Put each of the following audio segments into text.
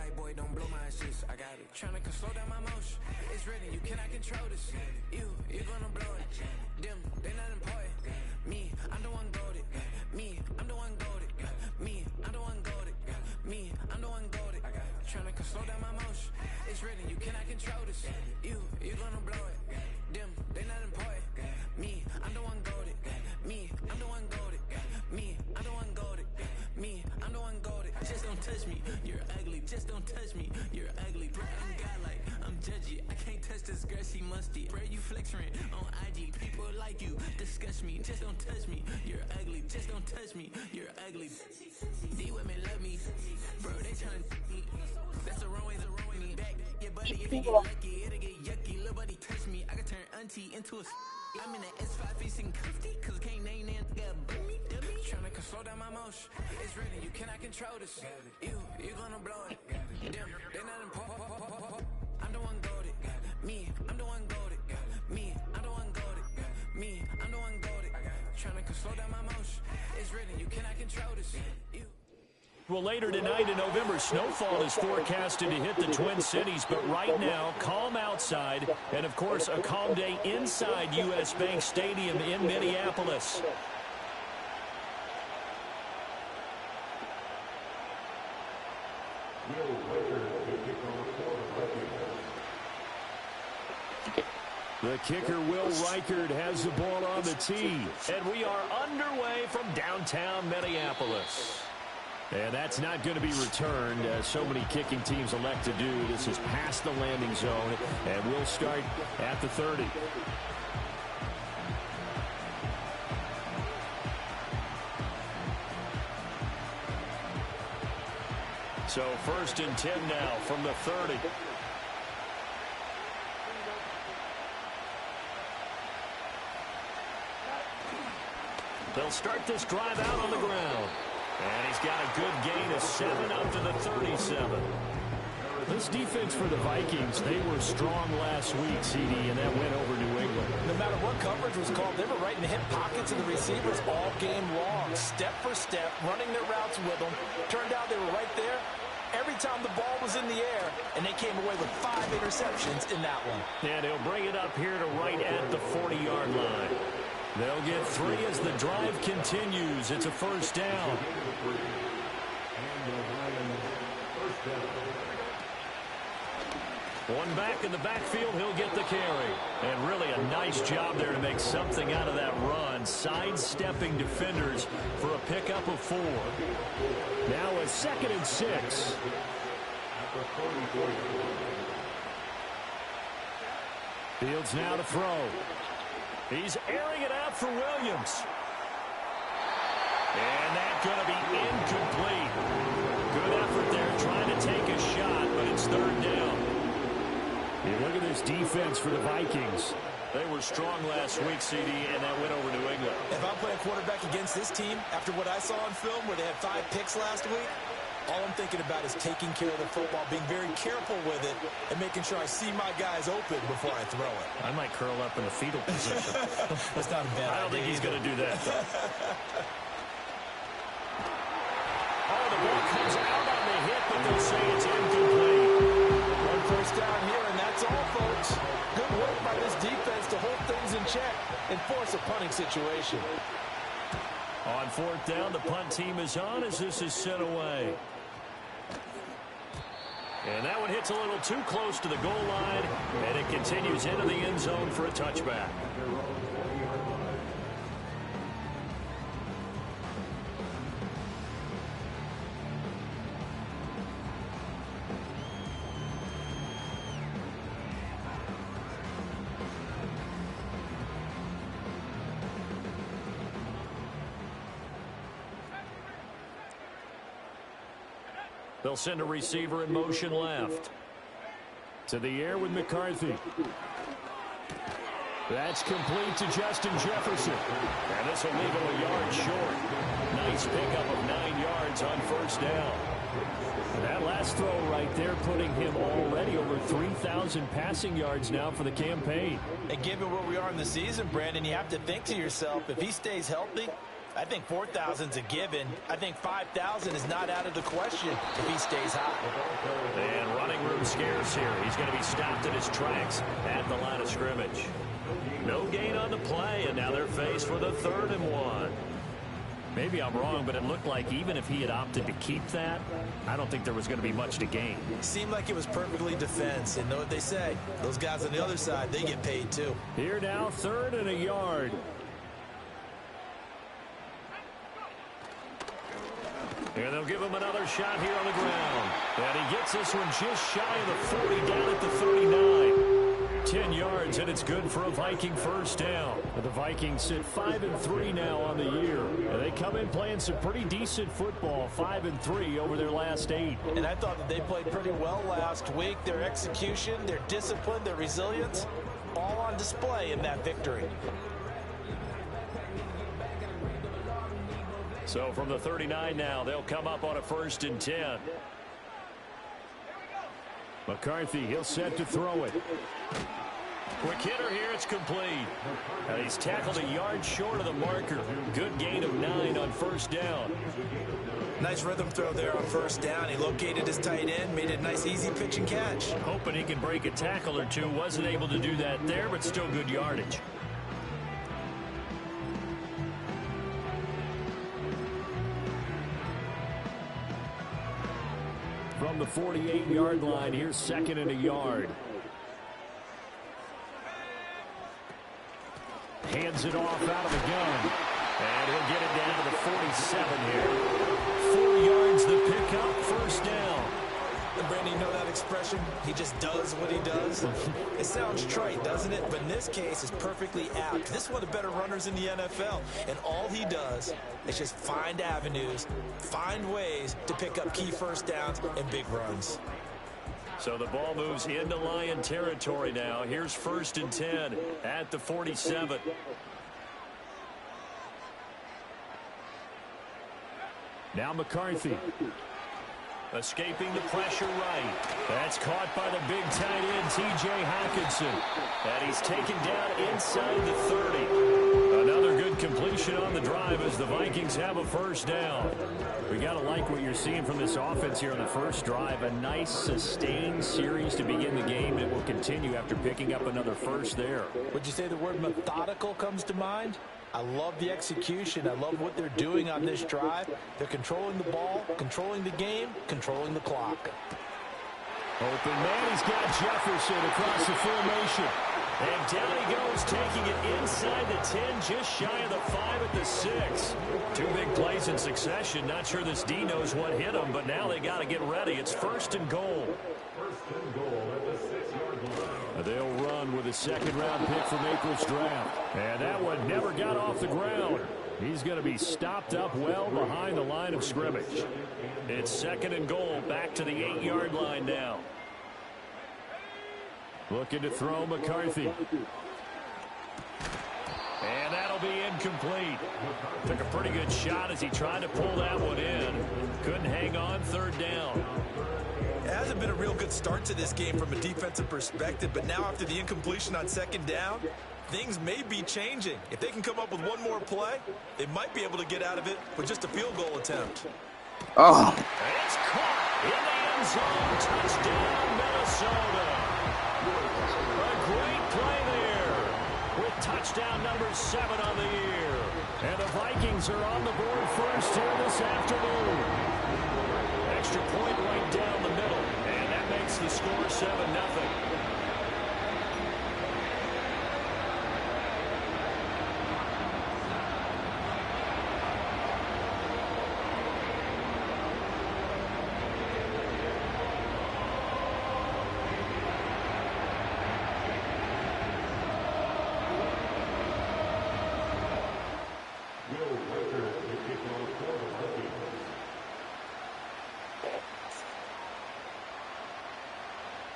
like, boy, don't blow my assist. I got it. Tryna slow down my motion. It's written, you cannot control this. You gonna blow it. Them, they not important. Me, I'm the one goated. Me, I'm the one goated. Me, I'm the one goated. Me, I'm the one goated. Tryna slow down my motion. It's written, you cannot control this. You gonna blow it. Them, they not important. Me, I'm the one goated. Me, I'm the one goated. Me, I'm the one goated. Me, I'm the one goated. Just don't touch me, you're ugly. Just don't touch me, you're ugly. Bro, I'm godlike, I'm judgy. I can't touch this girl, she musty. Bro, you flexing on IG. People like you disgust me. Just don't touch me, you're ugly. Just don't touch me, you're ugly. These women love me, bro. They trying to me. That's the wrong way to ruin me. Back your buddy if you get lucky, it'll get yucky. Little buddy touch me, I can turn auntie into a. I'm in the S5 facing comfy, cause can't name that dummy. Tryna slow down my motion. It's written, you cannot control this. You gonna blow it. Them, they not important. I'm the one goated. Me, I'm the one goated. Me, I'm the one goated. Me, I'm the one goated. Tryna slow down my motion. It's written, you cannot control this. Well, later tonight in November, snowfall is forecasted to hit the Twin Cities, but right now, calm outside, and of course, a calm day inside U.S. Bank Stadium in Minneapolis. The kicker, Will Reichard, has the ball on the tee, and we are underway from downtown Minneapolis. And that's not going to be returned, as so many kicking teams elect to do. This is past the landing zone, and we'll start at the 30. So 1st and 10 now from the 30. They'll start this drive out on the ground. And he's got a good gain of 7 up to the 37. This defense for the Vikings, they were strong last week, CD, and that went over New England. No matter what coverage was called, they were right in the hip pockets of the receivers all game long, step for step, running their routes with them. Turned out they were right there every time the ball was in the air, and they came away with 5 interceptions in that one. And he'll bring it up here to right at the 40-yard line. They'll get 3 as the drive continues. It's a first down. One back in the backfield, he'll get the carry. And really a nice job there to make something out of that run, sidestepping defenders for a pickup of 4. Now a 2nd and 6. Fields now to throw. He's airing it out for Williams. And that's going to be incomplete. Good effort there trying to take a shot, but it's 3rd down. You look at this defense for the Vikings. They were strong last week, CD, and that went over New England. If I'm playing quarterback against this team, after what I saw on film where they had 5 picks last week, all I'm thinking about is taking care of the football, being very careful with it, and making sure I see my guys open before I throw it. I might curl up in the fetal position. That's not a bad idea. I don't think he's going to do that, though. Oh, the ball comes out on the hit, but they'll say it's incomplete. 1 first down here, and that's all, folks. Good work by this defense to hold things in check and force a punting situation. On 4th down, the punt team is on as this is sent away. And that one hits a little too close to the goal line, and it continues into the end zone for a touchback. They'll send a receiver in motion left. To the air with McCarthy. That's complete to Justin Jefferson. And this will leave him a yard short. Nice pickup of 9 yards on 1st down. And that last throw right there putting him already over 3,000 passing yards now for the campaign. And given where we are in the season, Brandon, you have to think to yourself, if he stays healthy, I think 4,000's a given. I think 5,000 is not out of the question if he stays hot. And running room scarce here. He's going to be stopped in his tracks at the line of scrimmage. No gain on the play, and now they're faced with a 3rd and 1. Maybe I'm wrong, but it looked like even if he had opted to keep that, I don't think there was going to be much to gain. It seemed like it was perfectly defense. And know what they say? Those guys on the other side, they get paid too. Here now, 3rd and a yard. And they'll give him another shot here on the ground. And he gets this one just shy of the 40, down at the 39. 10 yards, and it's good for a Viking first down. The Vikings sit 5-3 now on the year. And they come in playing some pretty decent football, 5-3 over their last 8. And I thought that they played pretty well last week. Their execution, their discipline, their resilience, all on display in that victory. So from the 39 now, they'll come up on a 1st and 10. McCarthy, he'll set to throw it. Quick hitter here, it's complete. And he's tackled a yard short of the marker. Good gain of 9 on 1st down. Nice rhythm throw there on 1st down. He located his tight end, made it a nice easy pitch and catch. Hoping he can break a tackle or two. Wasn't able to do that there, but still good yardage. From the 48-yard line, here's 2nd and a yard. Hands it off out of the gun. And he'll get it down to the 47 here. 4 yards the pickup, 1st down. And Brandon, you know that expression? He just does what he does. It sounds trite, doesn't it? But in this case, it's perfectly apt. This is one of the better runners in the NFL. And all he does is just find avenues, find ways to pick up key 1st downs and big runs. So the ball moves into Lion territory now. Here's 1st and 10 at the 47. Now McCarthy. Escaping the pressure right. That's caught by the big tight end, T.J. Hockenson. And he's taken down inside the 30. Another good completion on the drive as the Vikings have a 1st down. We got to like what you're seeing from this offense here on the 1st drive. A nice, sustained series to begin the game. It will continue after picking up another 1st there. Would you say the word methodical comes to mind? I love the execution. I love what they're doing on this drive. They're controlling the ball, controlling the game, controlling the clock. Open man, he's got Jefferson across the formation. And down he goes, taking it inside the 10, just shy of the 5 at the 6. 2 big plays in succession. Not sure this D knows what hit him, but now they got to get ready. It's 1st and goal. 1st and goal at the 6-yard line. They'll run with a 2nd-round pick from April's draft. And that one never got off the ground. He's going to be stopped up well behind the line of scrimmage. It's 2nd and goal, back to the 8-yard line now. Looking to throw McCarthy. And that'll be incomplete. Took a pretty good shot as he tried to pull that one in. Couldn't hang on, 3rd down. It hasn't been a real good start to this game from a defensive perspective, but now after the incompletion on 2nd down, things may be changing. If they can come up with one more play, they might be able to get out of it with just a field goal attempt. Oh. It's caught in the end zone. Touchdown, Minnesota. A great play there with touchdown number 7 on the year. And the Vikings are on the board first here this afternoon. Extra point right down the middle. And that makes the score 7-0.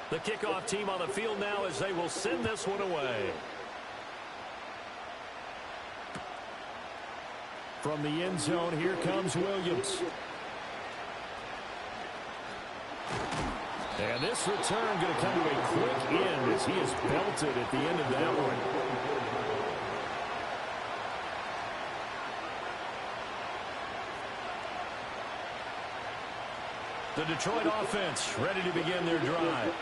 The kickoff team on the field now as they will send this one away. From the end zone, here comes Williams. And this return going to come to a quick end as he is belted at the end of that one. The Detroit offense ready to begin their drive.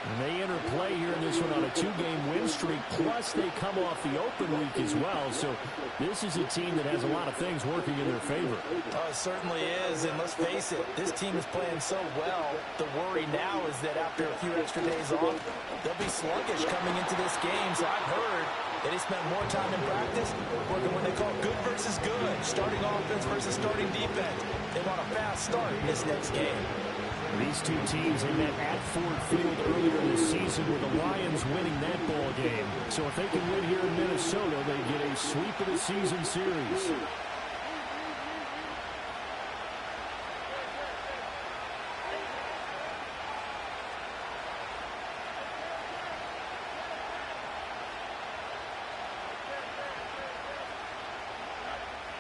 And they enter play here in this one on a 2-game win streak, plus they come off the open week as well. So this is a team that has a lot of things working in their favor. Oh, it certainly is, and let's face it, this team is playing so well. The worry now is that after a few extra days off, they'll be sluggish coming into this game. So I've heard that they spent more time in practice working what they call good versus good, starting offense versus starting defense. They want a fast start in this next game. These two teams, they met at Ford Field earlier this season with the Lions winning that ball game. So if they can win here in Minnesota, they get a sweep of the season series.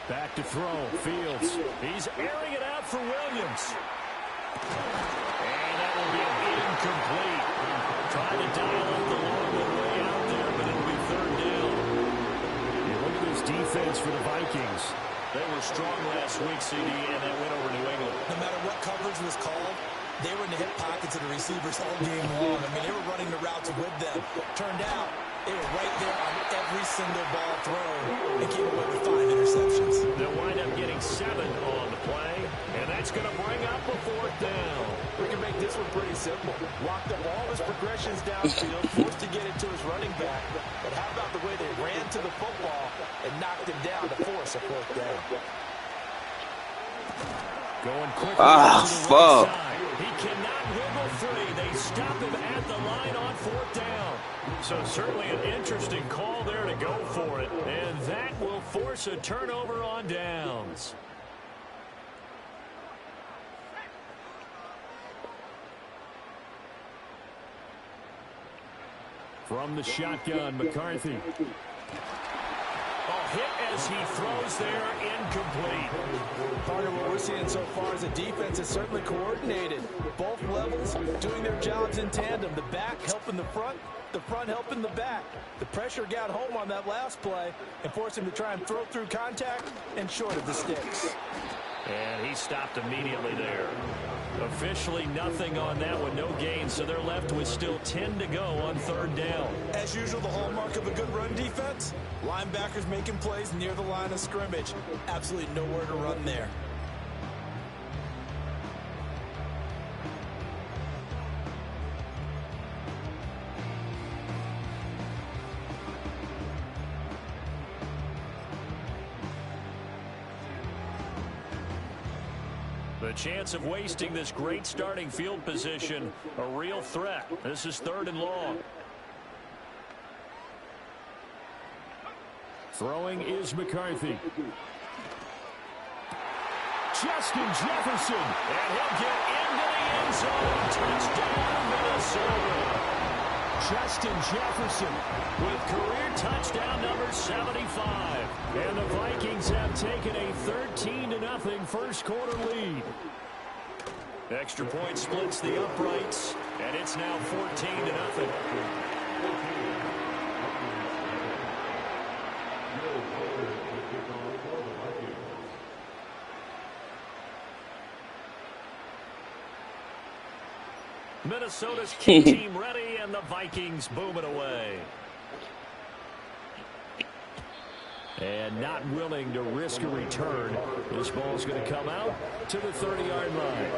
Back to throw, Fields. He's airing it out for Williams. And that will be incomplete. Trying to dial up the long way out there, but it'll be third down. And look at this defense for the Vikings. They were strong last week, CD, and they went over New England. No matter what coverage was called, they were in the hip pockets of the receivers all game long. I mean, they were running the routes with them. Turned out, they were right there on every single ball thrown and came away with 5 interceptions. They'll wind up getting 7 on the play, and that's going to bring up a 4th down. We can make this one pretty simple. Locked up all his progressions downfield, forced to get it to his running back. But how about the way they ran to the football and knocked him down to force a 4th down? Going quickly to the right side. He cannot wiggle free. They stop him at the line on 4th down. So certainly an interesting call there to go for it. And that will force a turnover on downs. From the shotgun, McCarthy. Oh, hit as he throws there, incomplete. Part of what we're seeing so far as a defense is certainly coordinated. Both levels doing their jobs in tandem. The back helping the front helping the back. The pressure got home on that last play and forced him to try and throw through contact and short of the sticks. And he stopped immediately there. Officially nothing on that one, no gain, so they're left with still 10 to go on 3rd down. As usual, the hallmark of a good run defense, linebackers making plays near the line of scrimmage. Absolutely nowhere to run there. The chance of wasting this great starting field position, a real threat. This is 3rd and long. Throwing is McCarthy. Justin Jefferson. And he'll get into the end zone. Touchdown, Minnesota. Justin Jefferson with career touchdown number 75. And the Vikings have taken a 13-0 first quarter lead. Extra point splits the uprights, and it's now 14-0. Minnesota's kick team ready, and the Vikings boom it away. And not willing to risk a return. This ball's going to come out to the 30-yard line.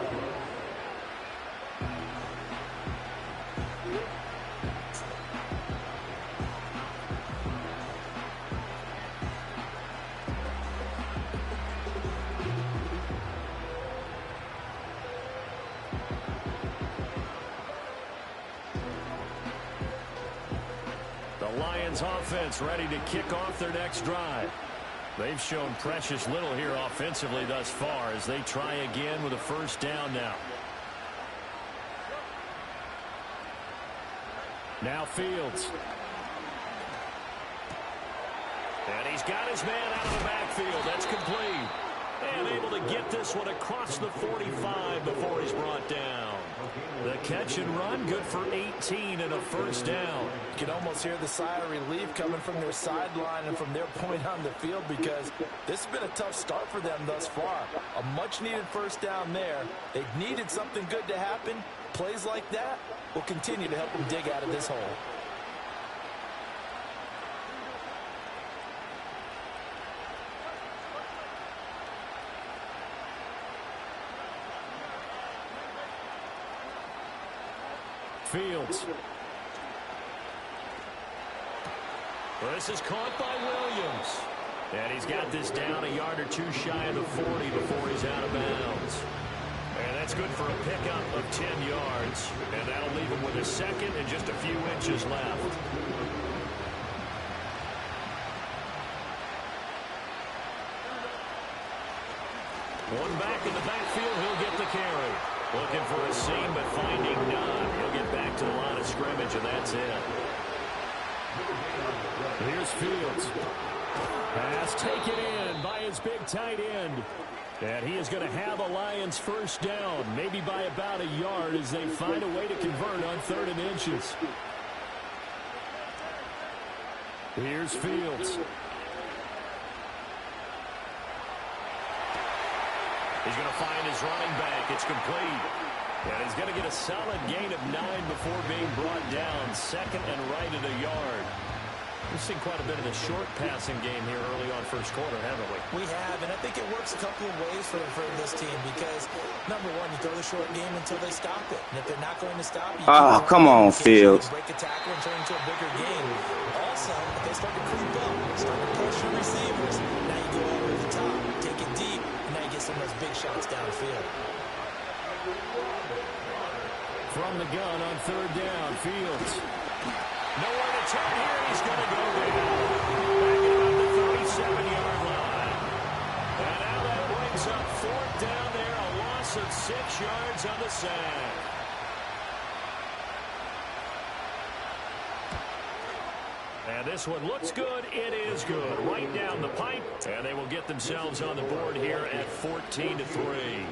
Lions offense ready to kick off their next drive. They've shown precious little here offensively thus far as they try again with a 1st down now. Now Fields. And he's got his man out of the backfield. That's complete. And able to get this one across the 45 before he's brought down. The catch and run, good for 18 and a first down. You can almost hear the sigh of relief coming from their sideline and from their point on the field, because this has been a tough start for them thus far. A much-needed first down there. They needed something good to happen. Plays like that will continue to help them dig out of this hole. Fields. This is caught by Williams. And he's got this down a yard or two shy of the 40 before he's out of bounds. And that's good for a pickup of 10 yards. And that'll leave him with a second and just a few inches left. One back in the backfield, he'll get the carry. Looking for a seam, but finding none. He'll get back to the line of scrimmage, and that's it. Here's Fields. Pass taken in by his big tight end. And he is going to have a Lions first down, maybe by about a yard, as they find a way to convert on 3rd and inches. Here's Fields. He's going to find his running back. It's complete. And he's going to get a solid gain of 9 before being brought down. 2nd and right at a yard. We've seen quite a bit of the short passing game here early on first quarter, haven't we? We have, and I think it works a couple of ways for this team, because, number one, you throw the short game until they stop it. And if they're not going to stop you, come on, Fields. Break a tackle and turn into a bigger game. Also, if they start to creep up, start to push your receivers, now you go over the top, take it deep, and now you get some of those big shots downfield. From the gun on 3rd down, Fields. Nowhere to turn here. He's going to go down. Back at about the 37-yard line. And now that brings up 4th down there. A loss of 6 yards on the sack. And this one looks good. It is good. Right down the pipe. And they will get themselves on the board here at 14-3.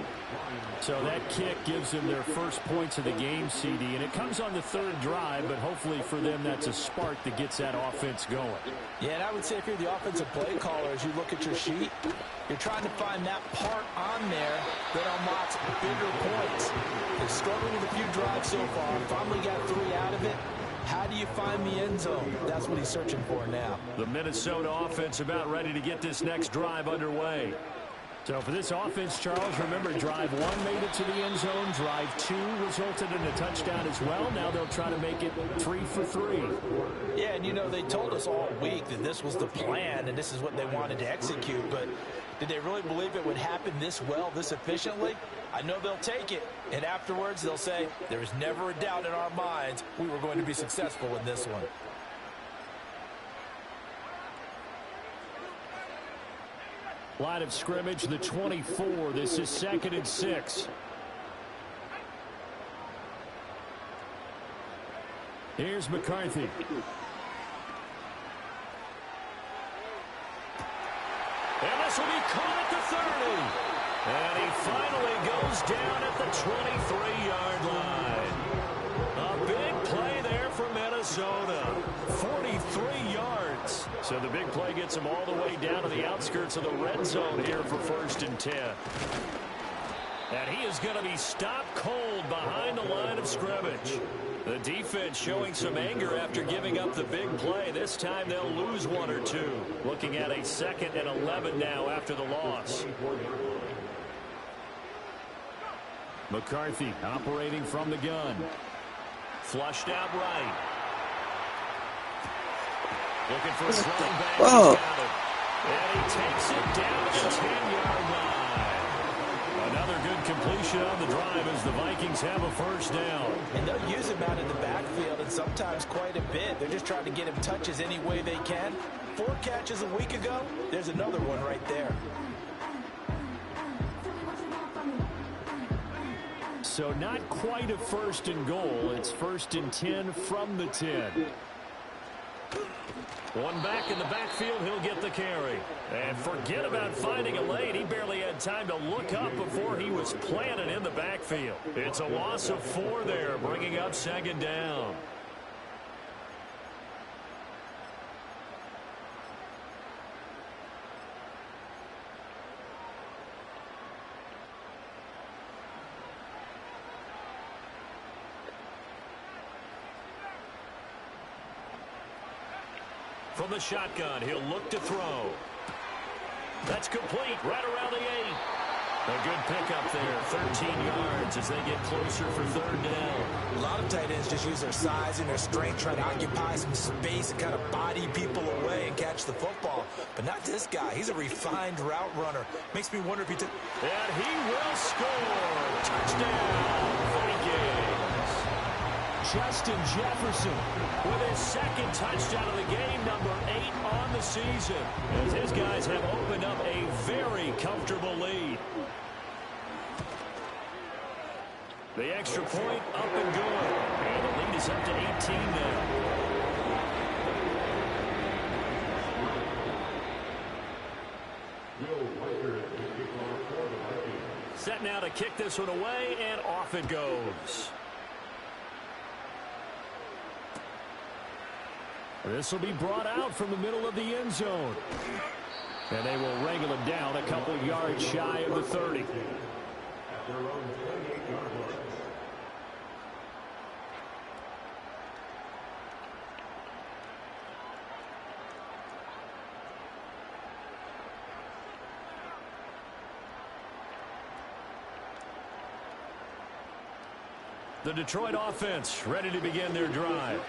So that kick gives them their first points of the game, CD. And it comes on the 3rd drive, but hopefully for them that's a spark that gets that offense going. Yeah, and I would say if you're the offensive play caller, as you look at your sheet, you're trying to find that part on there that unlocks bigger points. They're struggling with a few drives so far. Finally got 3 out of it. How do you find the end zone? That's what he's searching for now. The Minnesota offense about ready to get this next drive underway. So for this offense, Charles, remember drive 1 made it to the end zone. Drive 2 resulted in a touchdown as well. Now they'll try to make it 3 for 3. Yeah, and you know, they told us all week that this was the plan and this is what they wanted to execute. But did they really believe it would happen this well, this efficiently? I know they'll take it. And afterwards, they'll say, there was never a doubt in our minds we were going to be successful in this one. Line of scrimmage, the 24. This is 2nd and 6. Here's McCarthy. And this will be caught at the 30. And he finally goes down at the 23-yard line. A big play there for Minnesota. 43 yards. So the big play gets him all the way down to the outskirts of the red zone here for 1st and 10. And he is going to be stopped cold behind the line of scrimmage. The defense showing some anger after giving up the big play. This time they'll lose 1 or 2. Looking at a 2nd and 11 now after the loss. McCarthy operating from the gun. Flushed out right. Looking for his running back. Whoa. And he takes it down to the 10-yard line. Another good completion on the drive as the Vikings have a first down. And they'll use him out in the backfield, and sometimes quite a bit. They're just trying to get him touches any way they can. 4 catches a week ago. There's another one right there. So not quite a 1st and goal. It's 1st and 10 from the 10. One back in the backfield, he'll get the carry. And forget about finding a lane. He barely had time to look up before he was planted in the backfield. It's a loss of 4 there, bringing up second down. From the shotgun, he'll look to throw. That's complete, right around the 8. A good pickup there, 13 yards as they get closer for third down. A lot of tight ends just use their size and their strength, try to occupy some space and kind of body people away and catch the football. But not this guy. He's a refined route runner. Makes me wonder if he took... And he will score. Touchdown, Vikings. Justin Jefferson with his second touchdown of the game, number 8 on the season, as his guys have opened up a very comfortable lead. The extra point up and good, and the lead is up to 18 now. Set now to kick this one away, and off it goes. This will be brought out from the middle of the end zone. And they will wrangle him down a couple yards shy of the 30. The Detroit offense ready to begin their drive.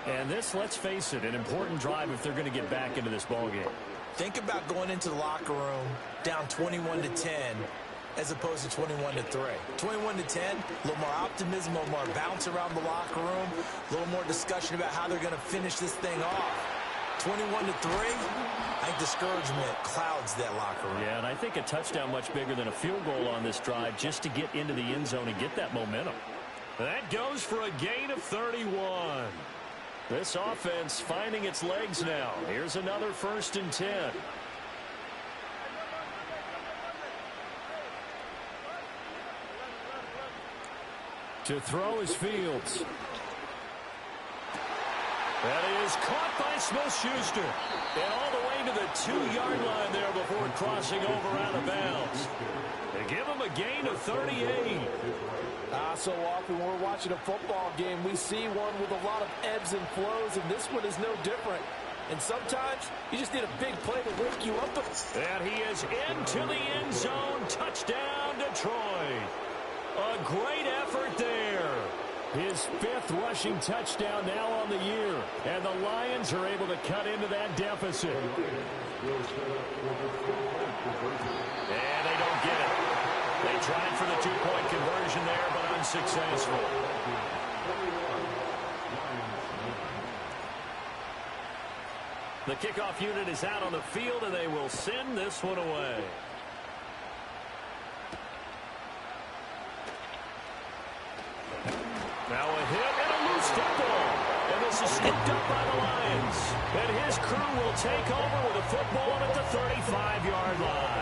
And this, let's face it, an important drive if they're going to get back into this ballgame. Think about going into the locker room down 21-10 as opposed to 21-3. 21-10, a little more optimism, a little more bounce around the locker room, a little more discussion about how they're going to finish this thing off. 21-3, I think discouragement clouds that locker room. Yeah, and I think a touchdown much bigger than a field goal on this drive just to get into the end zone and get that momentum. That goes for a gain of 31. This offense finding its legs now. Here's another 1st and 10. To throw is Fields. That is caught by Smith-Schuster. And all the way to the 2-yard line there before crossing over out of bounds. They give him a gain of 38. So often when we're watching a football game, we see one with a lot of ebbs and flows, and this one is no different. And sometimes you just need a big play to wake you up. And he is into the end zone. Touchdown, Detroit. A great effort there. His 5th rushing touchdown now on the year. And the Lions are able to cut into that deficit. And they don't get it. They tried for the 2-point conversion there, but unsuccessful. The kickoff unit is out on the field, and they will send this one away. Now a hit and a loose football. And this is scooped up by the Lions. And his crew will take over with a football at the 35-yard line.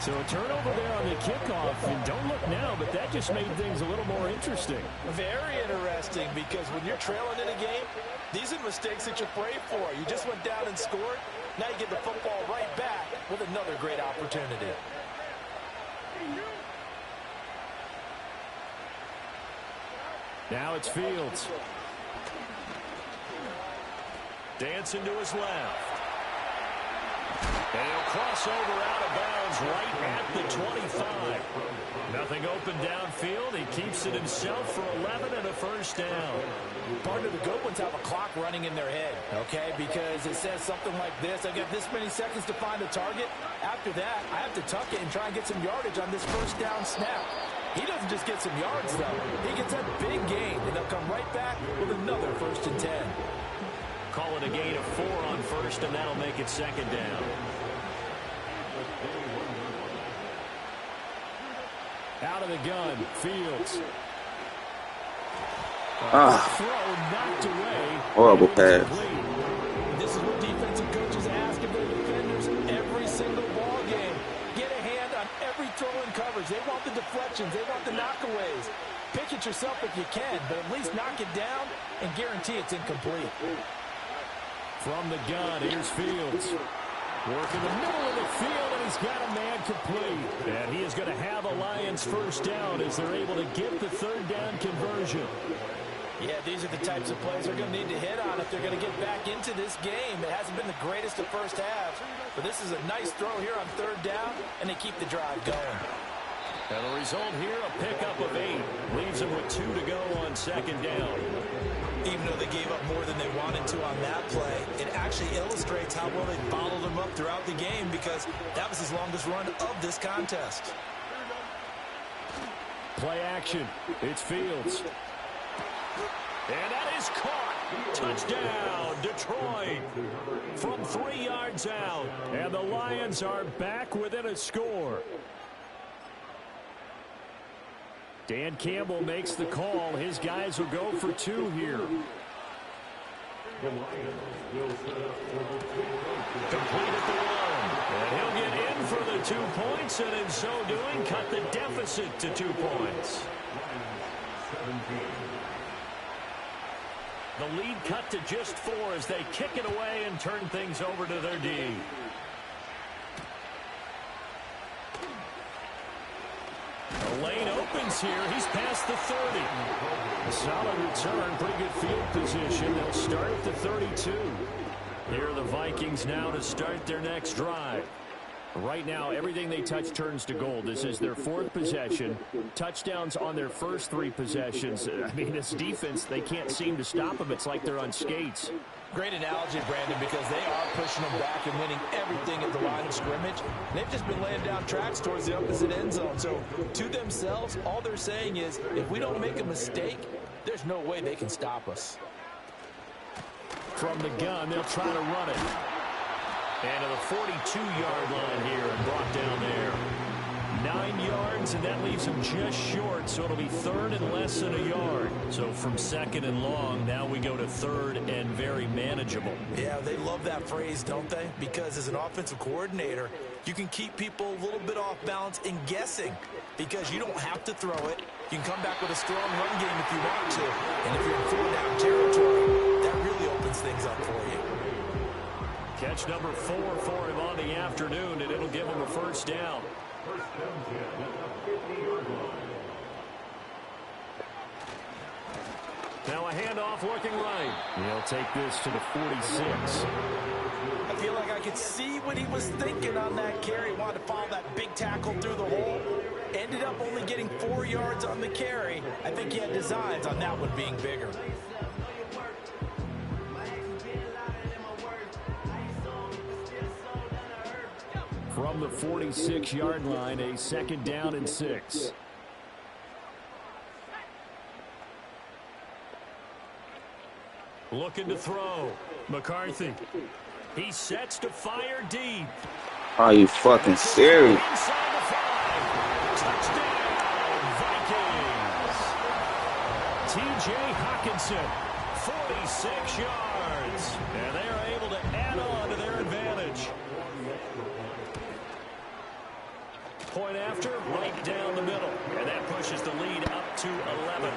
So a turnover there on the kickoff, and don't look now, but that just made things a little more interesting. Very interesting, because when you're trailing in a game, these are mistakes that you pray for. You just went down and scored. Now you get the football right back with another great opportunity. Now it's Fields. Dancing to his left. And he'll cross over out of bounds right at the 25. Nothing open downfield. He keeps it himself for 11 and a 1st down. Part of the good ones have a clock running in their head, okay? Because it says something like this. I got this many seconds to find a target. After that, I have to tuck it and try and get some yardage on this 1st down snap. He doesn't just get some yards, though. He gets a big gain, and they'll come right back with another 1st and 10. Call it a gain of 4 on 1st, and that'll make it 2nd down. Out of the gun, Fields. Throw knocked away. Horrible pass. This is what defense throw-in coverage. They want the deflections. They want the knockaways. Pick it yourself if you can, but at least knock it down and guarantee it's incomplete. From the gun, here's Fields. Work in the middle of the field, and he's got a man complete. And he is going to have a Lions first down as they're able to get the third down conversion. Yeah, these are the types of plays they're going to need to hit on if they're going to get back into this game. It hasn't been the greatest of first halves, but this is a nice throw here on third down, and they keep the drive going. And the result here, a pickup of 8. Leaves them with 2 to go on second down. Even though they gave up more than they wanted to on that play, it actually illustrates how well they bottled them up throughout the game because that was his longest run of this contest. Play action. It's Fields. And that is caught. Touchdown, Detroit. From 3 yards out. And the Lions are back within a score. Dan Campbell makes the call. His guys will go for 2 here. Complete at the 1. And he'll get in for the 2 points, and in so doing, cut the deficit to 2 points. The lead cut to just 4 as they kick it away and turn things over to their D. The lane opens here. He's past the 30. A solid return. Pretty good field position. They'll start at the 32. Here are the Vikings now to start their next drive. Right now, everything they touch turns to gold. This is their 4th possession. Touchdowns on their first 3 possessions. I mean, this defense, they can't seem to stop them. It's like they're on skates. Great analogy, Brandon, because they are pushing them back and winning everything at the line of scrimmage. They've just been laying down tracks towards the opposite end zone. So, to themselves, all they're saying is, if we don't make a mistake, there's no way they can stop us. From the gun, they'll try to run it. And to the 42-yard line here and brought down there. 9 yards, and that leaves him just short, so it'll be 3rd and less than a yard. So from 2nd and long, now we go to 3rd and very manageable. Yeah, they love that phrase, don't they? Because as an offensive coordinator, you can keep people a little bit off balance and guessing because you don't have to throw it. You can come back with a strong run game if you want to. And if you're in 4-down territory, that really opens things up for you. Catch number 4 for him on the afternoon, and it'll give him a first down. Now a handoff looking right. He'll take this to the 46. I feel like I could see what he was thinking on that carry. Wanted to follow that big tackle through the hole. Ended up only getting 4 yards on the carry. I think he had designs on that one being bigger. From the 46-yard line, a 2nd down and 6. Looking to throw. McCarthy. He sets to fire deep. Are you fucking serious? Inside the 5. Touchdown, Vikings. T.J. Hockenson, 46 yards. And they are able to add on to their advantage. Point after, right down the middle. And that pushes the lead up to 11.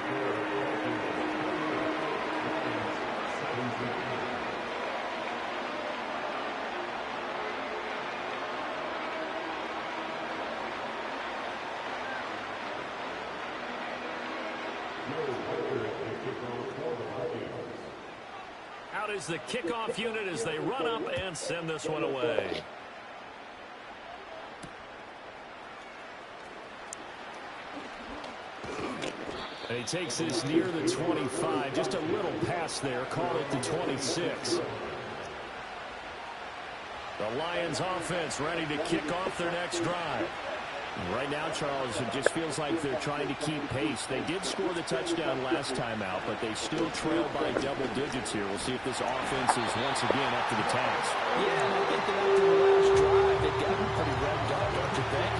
Out is the kickoff unit as they run up and send this one away. And he takes this near the 25. Just a little pass there. Call it the 26. The Lions offense ready to kick off their next drive. Right now, Charles, it just feels like they're trying to keep pace. They did score the touchdown last time out, but they still trail by double digits here. We'll see if this offense is once again up to the task. Yeah, and I think that after the last drive, they've gotten pretty revved up, don't you think?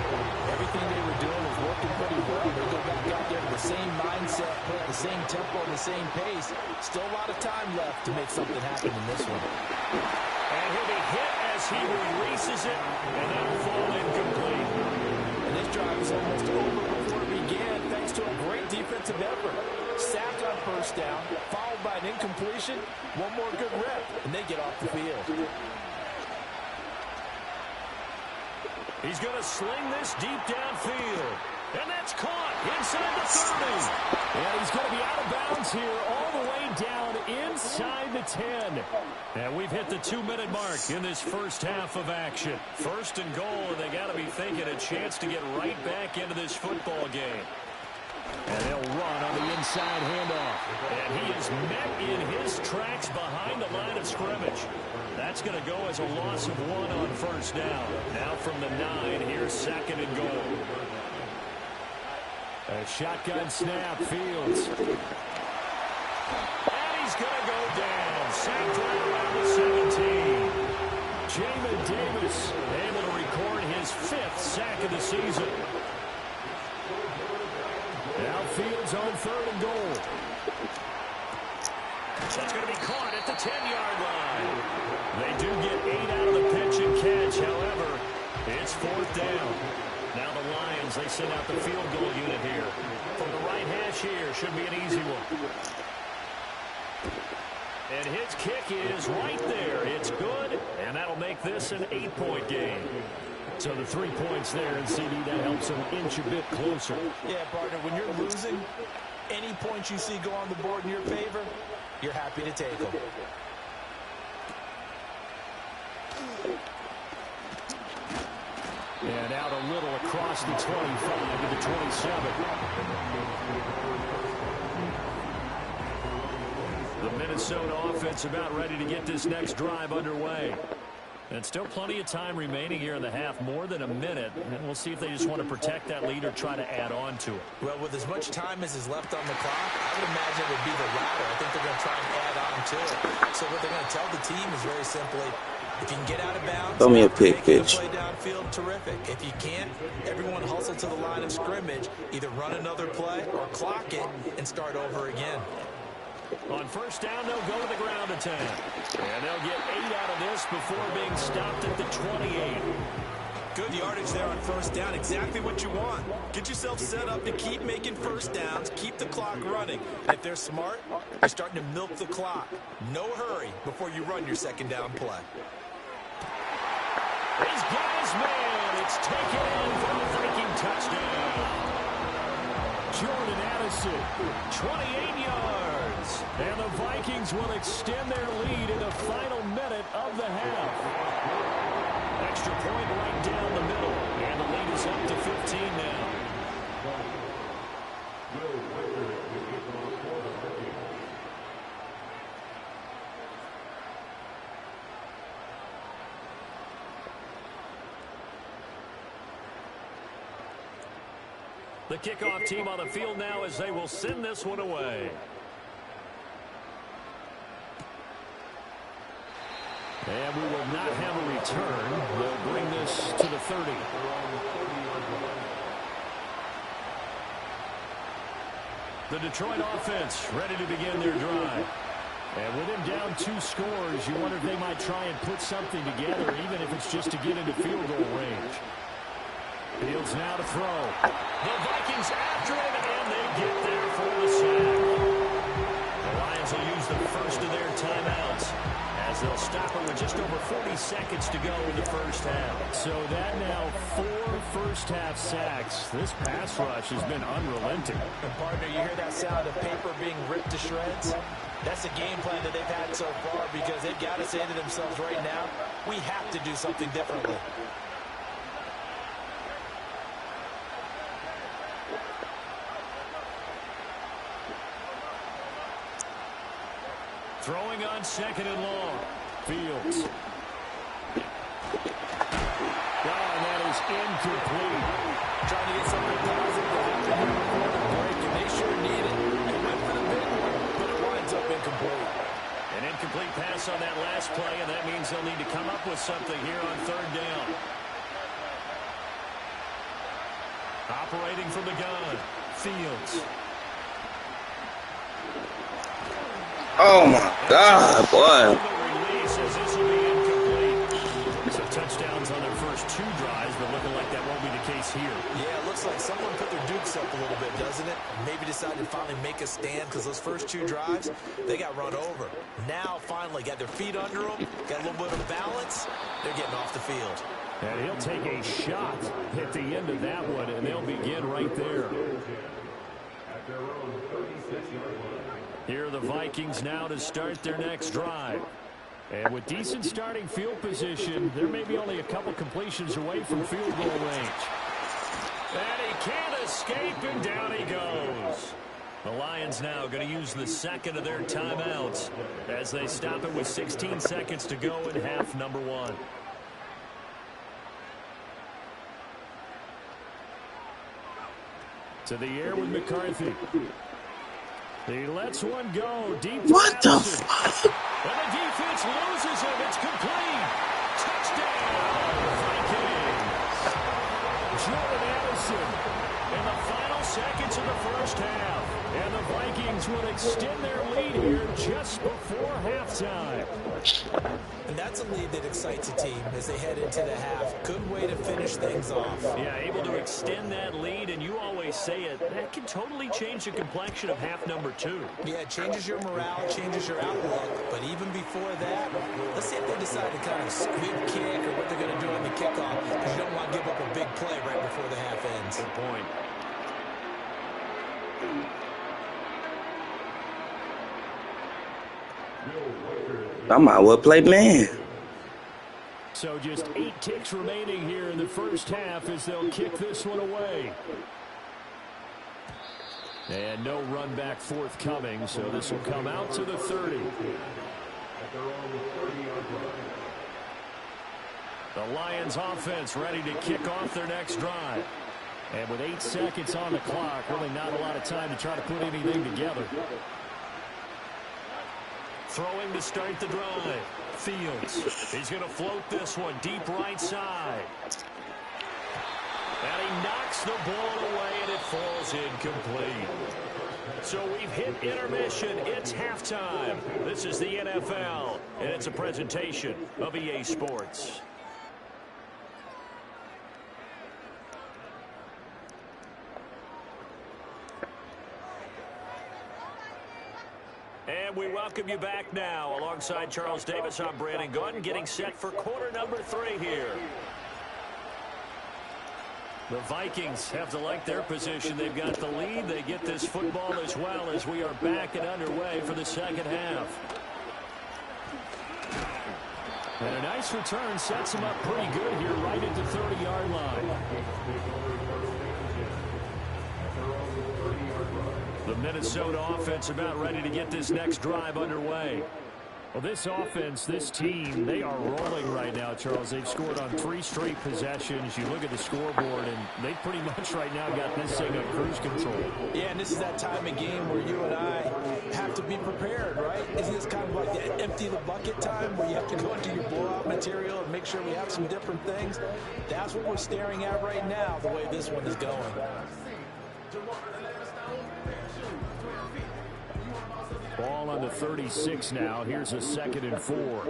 Everything they were doing was working pretty well. They go back out there with the same mindset, put the same tempo, and the same pace. Still a lot of time left to make something happen in this one. And he'll be hit as he releases it, and that'll fall incomplete. And this drive drive is almost over before it began thanks to a great defensive effort. Sack on first down, followed by an incompletion. One more good rep, and they get off the field. He's going to sling this deep downfield. And that's caught inside the 30. And he's going to be out of bounds here all the way down inside the 10. And we've hit the 2-minute mark in this first half of action. First and goal, and they got to be thinking a chance to get right back into this football game. And they'll run on the inside handoff. And he is met in his tracks behind the line of scrimmage. That's going to go as a loss of 1 on first down. Now from the 9, here's second and goal. A shotgun snap, Fields. And he's going to go down. Sacked right around the 17. Jamin Davis able to record his 5th sack of the season. Now Fields on third and goal. That's going to be caught at the 10-yard line. They do get 8 out of the pitch and catch. However, it's 4th down. Now the Lions, they send out the field goal unit here. From the right hash here, should be an easy one. And his kick is right there. It's good, and that'll make this an 8-point game. So the 3 points there, and CD, that helps them inch a bit closer. Yeah, partner, when you're losing, any points you see go on the board in your favor, you're happy to take them. And out a little across the 25 to the 27. The Minnesota offense about ready to get this next drive underway. And still plenty of time remaining here in the half, more than a minute. And we'll see if they just want to protect that lead or try to add on to it. Well, with as much time as is left on the clock, I would imagine it would be the latter. I think they're going to try and add on to it. So what they're going to tell the team is very simply, if you can get out of bounds, throw me a pick, bitch. Play downfield, terrific. If you can't, everyone hustle to the line of scrimmage, either run another play or clock it and start over again. On first down, they'll go to the ground attack. And they'll get 8 out of this before being stopped at the 28. Good yardage there on first down. Exactly what you want. Get yourself set up to keep making first downs, keep the clock running. And if they're smart, you're starting to milk the clock. No hurry before you run your second down play. He's got his man. It's taken in for a freaking touchdown. Jordan Addison, 28 yards. And the Vikings will extend their lead in the final minute of the half. Extra point right down the middle. And the lead is up to 15 now. The kickoff team on the field now as they will send this one away. And we will not have a return. They'll bring this to the 30. The Detroit offense ready to begin their drive. And with him down 2 scores, you wonder if they might try and put something together, even if it's just to get into field goal range. Fields now to throw. The Vikings after him, and they get there for the sack. The Lions will use the first of their timeouts as they'll stop it with just over 40 seconds to go in the first half. So that now 4 first-half sacks. This pass rush has been unrelenting. And partner, you hear that sound of paper being ripped to shreds? That's the game plan that they've had so far because they've got to say to themselves right now, we have to do something differently. Throwing on second and long. Fields. And that is incomplete. Trying to get something positive after the quarter break, and they sure need it. They went for the big one, but it winds up incomplete. An incomplete pass on that last play, and that means they'll need to come up with something here on third down. Operating from the gun. Fields. Oh, my God, boy. So touchdowns on their first 2 drives, but looking like that won't be the case here. Yeah, it looks doesn't it? Maybe decided to finally make a stand because those first 2 drives, they got run over. Now, finally, got their feet under them, got a little bit of balance. They're getting off the field. And he'll take a shot at the end of that one, and they'll begin right there. Here are the Vikings now to start their next drive. And with decent starting field position, they're maybe only a couple completions away from field goal range. And he can't escape, and down he goes. The Lions now going to use the second of their timeouts as they stop it with 16 seconds to go in half number 1. To the air with McCarthy. He lets one go deep. What the fuck? And the defense loses him. It's complete. Touchdown, Vikings. Jordan Addison in the final seconds of the first half. And the Vikings would extend their lead here just before halftime. And that's a lead that excites a team as they head into the half. Good way to finish things off. Yeah, able to extend that lead, and you always say it, that can totally change the complexion of half number 2. Yeah, it changes your morale, changes your outlook. But even before that, let's see if they decide to kind of squib kick or what they're going to do on the kickoff, because you don't want to give up a big play right before the half ends. Good point. I might well play man. So just 8 ticks remaining here in the first half as they'll kick this one away. And no run back forthcoming, so this will come out to the 30. The Lions offense ready to kick off their next drive. And with 8 seconds on the clock, really not a lot of time to try to put anything together. Throwing to start the drive. Fields. He's going to float this one deep right side. And he knocks the ball away, and it falls incomplete. So we've hit intermission. It's halftime. This is the NFL, and it's a presentation of EA Sports. And we welcome you back now. Alongside Charles Davis, I'm Brandon Gunn, getting set for quarter number 3 here. The Vikings have to like their position. They've got the lead. They get this football as well as we are back and underway for the second half. And a nice return sets them up pretty good here right at the 30-yard line. The Minnesota offense about ready to get this next drive underway. Well, this offense, this team, they are rolling right now, Charles. They've scored on 3 straight possessions. You look at the scoreboard, and they pretty much right now got this thing on cruise control. Yeah, and this is that time of game where you and I have to be prepared, right? Isn't this kind of like the empty the bucket time where you have to go into your blowout material and make sure we have some different things? That's what we're staring at right now, the way this one is going. Ball on the 36 now. Here's a 2nd and 4.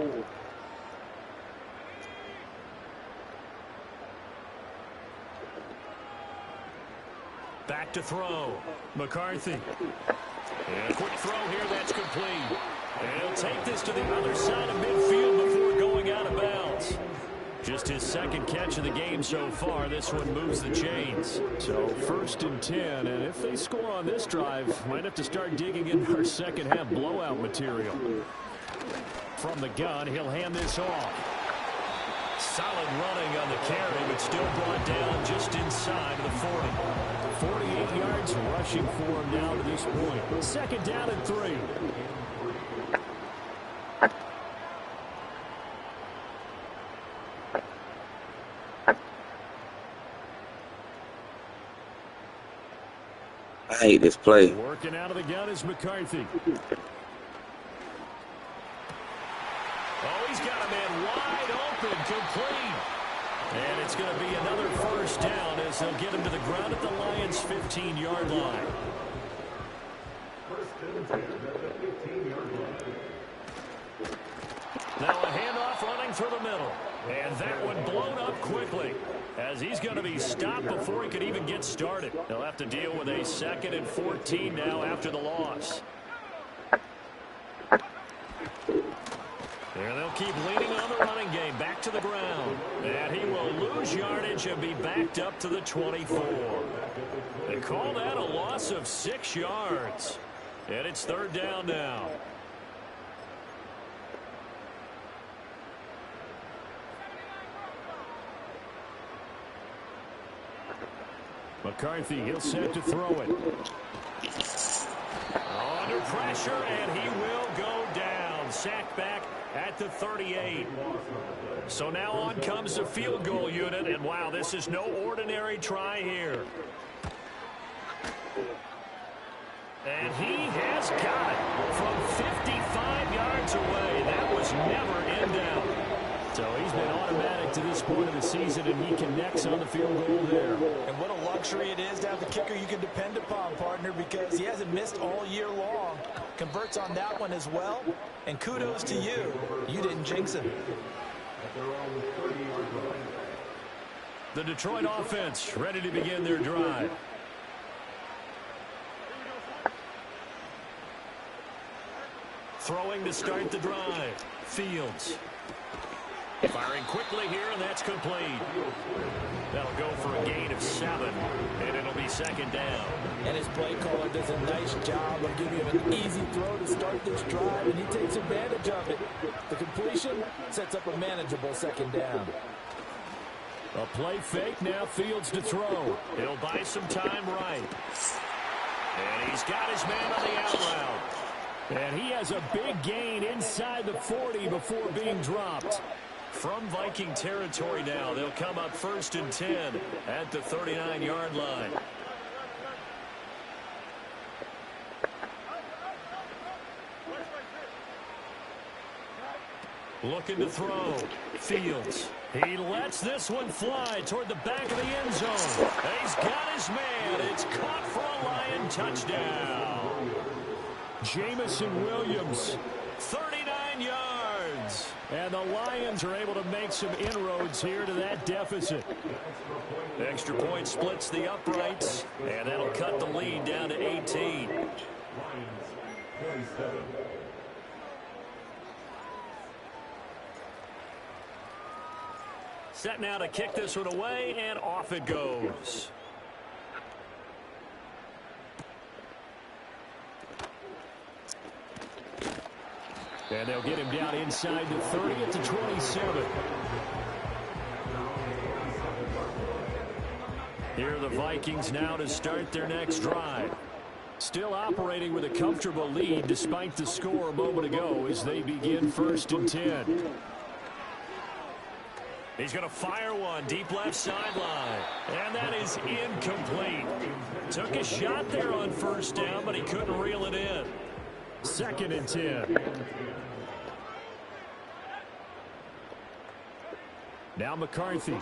Back to throw. McCarthy. And a quick throw here. That's complete. And he'll take this to the other side of midfield before going out of bounds. Just his 2nd catch of the game so far. This one moves the chains. So 1st and 10. And if they score on this drive, might have to start digging in our second half blowout material. From the gun, he'll hand this off. Solid running on the carry, but still brought down just inside of the 40. 48 yards rushing for him now to this point. 2nd down and 3. I hate this play. Working out of the gun is McCarthy. Oh, he's got a man wide open, complete. And it's going to be another 1st down as they'll get him to the ground at the Lions' 15-yard line. Now a handoff running through the middle. And that one blown up quickly. as he's going to be stopped before he could even get started. They'll have to deal with a 2nd and 14 now after the loss. And they'll keep leaning on the running game. Back to the ground. And he will lose yardage and be backed up to the 24. They call that a loss of 6 yards. And it's 3rd down now. McCarthy, he'll set to throw it. Under pressure, and he will go down. Sacked back at the 38. So now on comes the field goal unit, and wow, this is no ordinary try here. And he has got it from 55 yards away. That was never in doubt. So he's been automatic to this point of the season, and he connects on the field goal there. And what a luxury it is to have the kicker you can depend upon, partner, because he hasn't missed all year long. Converts on that one as well. And kudos to you. You didn't jinx him. The Detroit offense ready to begin their drive. Throwing to start the drive. Fields. Firing quickly here, and that's complete. That'll go for a gain of 7, and it'll be 2nd down. And his play caller does a nice job of giving him an easy throw to start this drive, and he takes advantage of it. The completion sets up a manageable 2nd down. A play fake, now Fields to throw. He'll buy some time right. And he's got his man on the out route. And he has a big gain inside the 40 before being dropped. From Viking territory now, they'll come up 1st and 10 at the 39-yard line. Looking to throw. Fields. He lets this one fly toward the back of the end zone. He's got his man. It's caught for a Lion touchdown. Jamison Williams, 39 yards. And the Lions are able to make some inroads here to that deficit. Extra point splits the uprights, and that'll cut the lead down to 18. Set now to kick this one away, and off it goes. And they'll get him down inside the 30 at the 27. Here are the Vikings now to start their next drive. Still operating with a comfortable lead despite the score a moment ago as they begin 1st and 10. He's going to fire one deep left sideline. And that is incomplete. Took a shot there on 1st down, but he couldn't reel it in. 2nd and 10. Now McCarthy.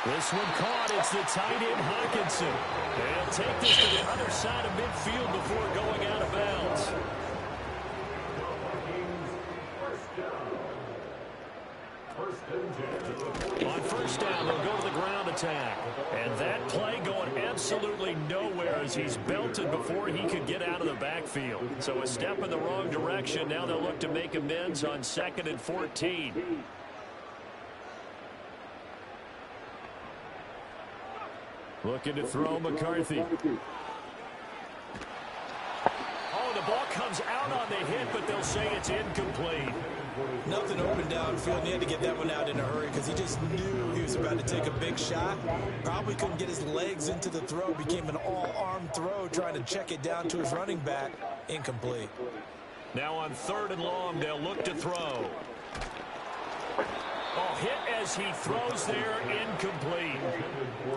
This one caught. It's the tight end Hawkinson. They'll take this to the other side of midfield before going out of bounds. On 1st down, they'll go to the ground attack. And that play going absolutely nowhere as he's belted before he could get out of the backfield. So a step in the wrong direction. Now they'll look to make amends on 2nd and 14. Looking to throw McCarthy. Oh, the ball comes out on the hit, but they'll say it's incomplete. Nothing open downfield, and he had to get that one out in a hurry because he just knew he was about to take a big shot. Probably couldn't get his legs into the throw. Became an all-arm throw, trying to check it down to his running back. Incomplete. Now on 3rd and long, they'll look to throw. Oh, hit as he throws there, incomplete.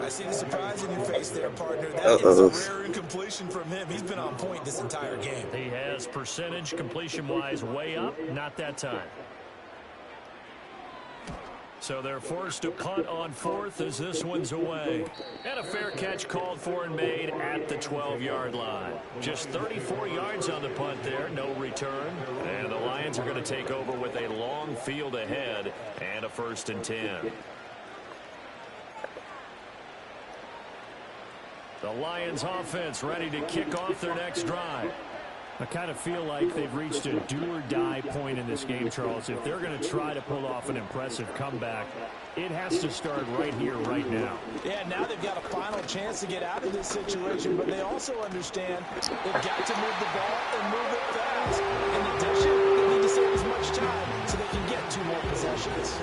I see the surprise in your face there, partner. That is a rare incompletion from him. He's been on point this entire game. He has percentage completion-wise way up, not that time. So they're forced to punt on 4th as this one's away. And a fair catch called for and made at the 12-yard line. Just 34 yards on the punt there, no return. And the Lions are going to take over with a long field ahead and a 1st and 10. The Lions offense ready to kick off their next drive. I kind of feel like they've reached a do-or-die point in this game, Charles. If they're going to try to pull off an impressive comeback, it has to start right here, right now. Yeah, now they've got a final chance to get out of this situation, but they also understand they've got to move the ball and move it fast. In addition, they need to save as much time so they can get 2 more possessions.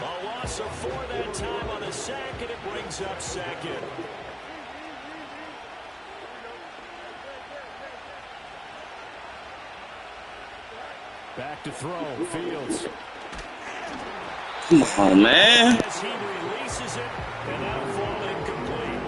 A loss of 4 that time on a sack, and it brings up 2nd. Back to throw, Fields. Come on, man. As he releases it, and that'll fall incomplete.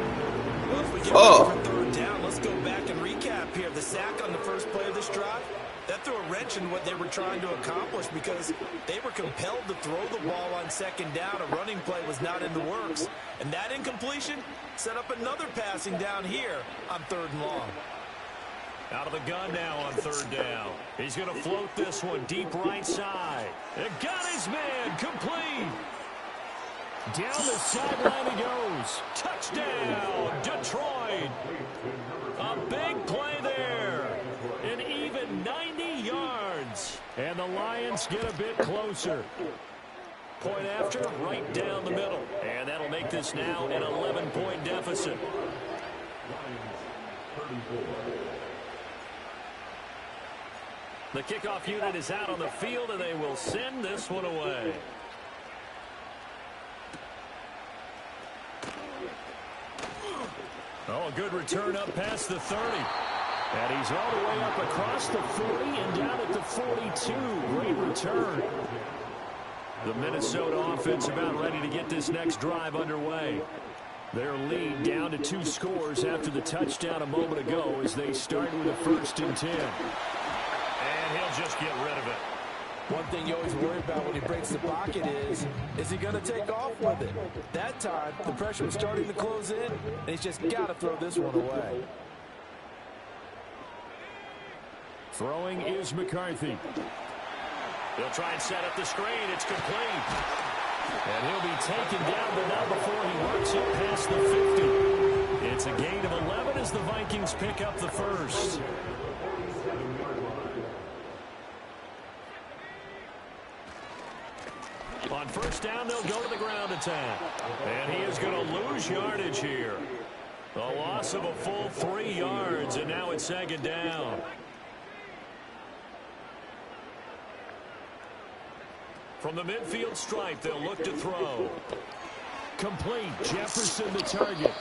Well, if we get ready for 3rd down, let's go back and recap here. The sack on the first play of this drive, that threw a wrench in what they were trying to accomplish because they were compelled to throw the ball on 2nd down. A running play was not in the works. And that incompletion set up another passing down here on 3rd and long. Out of the gun now on 3rd down. He's going to float this one deep right side. And got his man complete. Down the sideline he goes. Touchdown, Detroit. A big play there. An even 90 yards. And the Lions get a bit closer. Point after, right down the middle. And that'll make this now an 11-point deficit. The kickoff unit is out on the field, and they will send this one away. Oh, a good return up past the 30. And he's all the way up across the 40 and down at the 42. Great return. The Minnesota offense about ready to get this next drive underway. Their lead down to 2 scores after the touchdown a moment ago as they start with a 1st and 10. And he'll just get rid of it. One thing you always worry about when he breaks the pocket is he going to take off with it? That time, the pressure was starting to close in, and he's just got to throw this one away. Throwing is McCarthy. They'll try and set up the screen. It's complete. And he'll be taken down, but not before he works it past the 50. It's a gain of 11 as the Vikings pick up the 1st. On 1st down, they'll go to the ground attack. And he is going to lose yardage here. A loss of a full 3 yards, and now it's 2nd down. From the midfield stripe, they'll look to throw. Complete. Jefferson the target.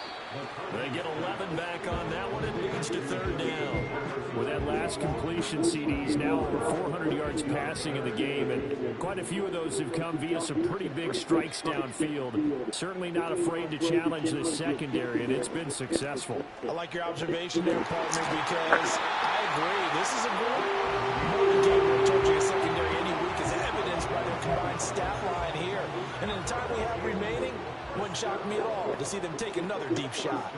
They get 11 back on that one. It leads to 3rd down. With that last completion, CD's now over 400 yards passing in the game, and quite a few of those have come via some pretty big strikes downfield. Certainly not afraid to challenge the secondary, and it's been successful. I like your observation there, partner, because I agree. This is a good game. I told you a secondary any week is evidenced by their combined stat line here. And in the time we have remaining, wouldn't shock me at all to see them take another deep shot.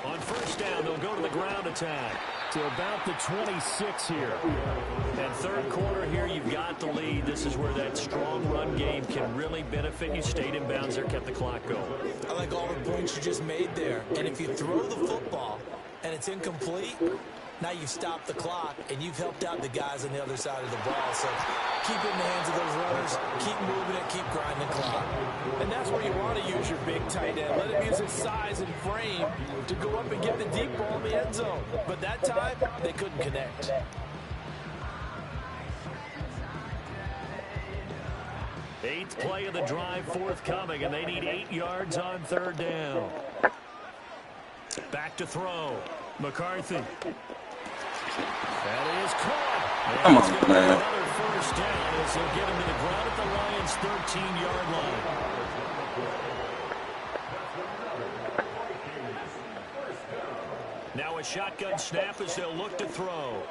On 1st down, they'll go to the ground attack. To about the 26 here. And 3rd quarter here, you've got the lead. This is where that strong run game can really benefit you. Stayed in bounds there, kept the clock going. I like all the points you just made there. And if you throw the football and it's incomplete, now you've stopped the clock and you've helped out the guys on the other side of the ball. So keep it in the hands of those runners, keep moving it, keep grinding the clock. And that's where you want to use your big tight end. Let him use his size and frame to go up and get the deep ball in the end zone. But that time, they couldn't connect. Eighth play of the drive forthcoming, and they need 8 yards on 3rd down. Back to throw. McCarthy. That is caught. Come on, man. Another 1st down as they'll get him to the ground at the Lions' 13-yard line. Now a shotgun snap as they'll look to throw.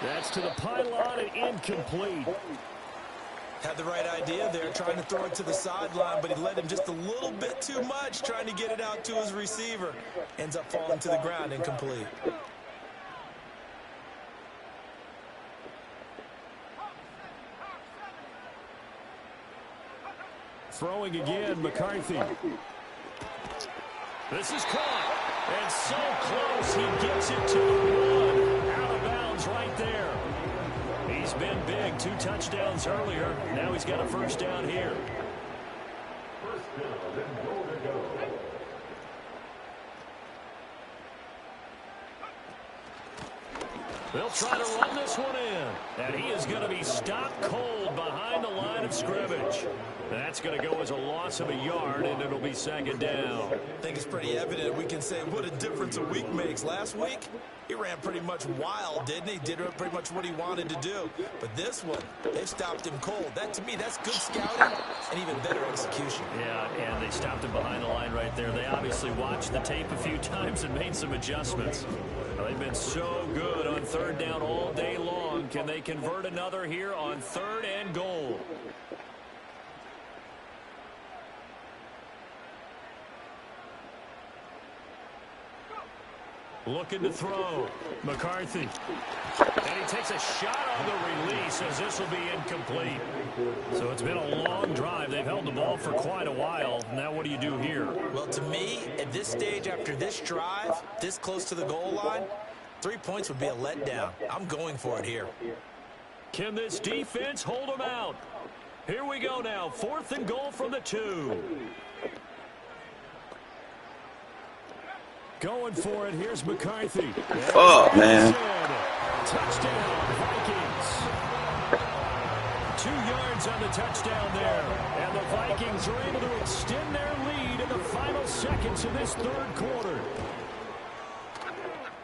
That's to the pylon and incomplete. Had the right idea there, trying to throw it to the sideline, but he led him just a little bit too much, trying to get it out to his receiver. Ends up falling to the ground, incomplete. Throwing again, McCarthy. This is caught. And so close, he gets it to the 1. Out of bounds right there. He's been big. 2 touchdowns earlier. Now he's got a first down here. First down and goal to go. They'll try to run this one in. And he is going to be stopped cold behind the line of scrimmage. That's going to go as a loss of a yard, and it'll be second down. I think it's pretty evident. We can say what a difference a week makes. Last week, he ran pretty much wild, didn't he? Did pretty much what he wanted to do. But this one, they stopped him cold. That, to me, that's good scouting and even better execution. Yeah, and they stopped him behind the line right there. They obviously watched the tape a few times and made some adjustments. They've been so good on third down all day long. Can they convert another here on 3rd and goal? Looking to throw. McCarthy. And he takes a shot on the release as this will be incomplete. So it's been a long drive. They've held the ball for quite a while. Now what do you do here? Well, to me, at this stage after this drive, this close to the goal line, 3 points would be a letdown. I'm going for it here. Can this defense hold them out? Here we go now. 4th and goal from the 2. Going for it. Here's McCarthy. Oh, man. Touchdown, Vikings. 2 yards on the touchdown there. And the Vikings are able to extend their lead in the final seconds of this 3rd quarter.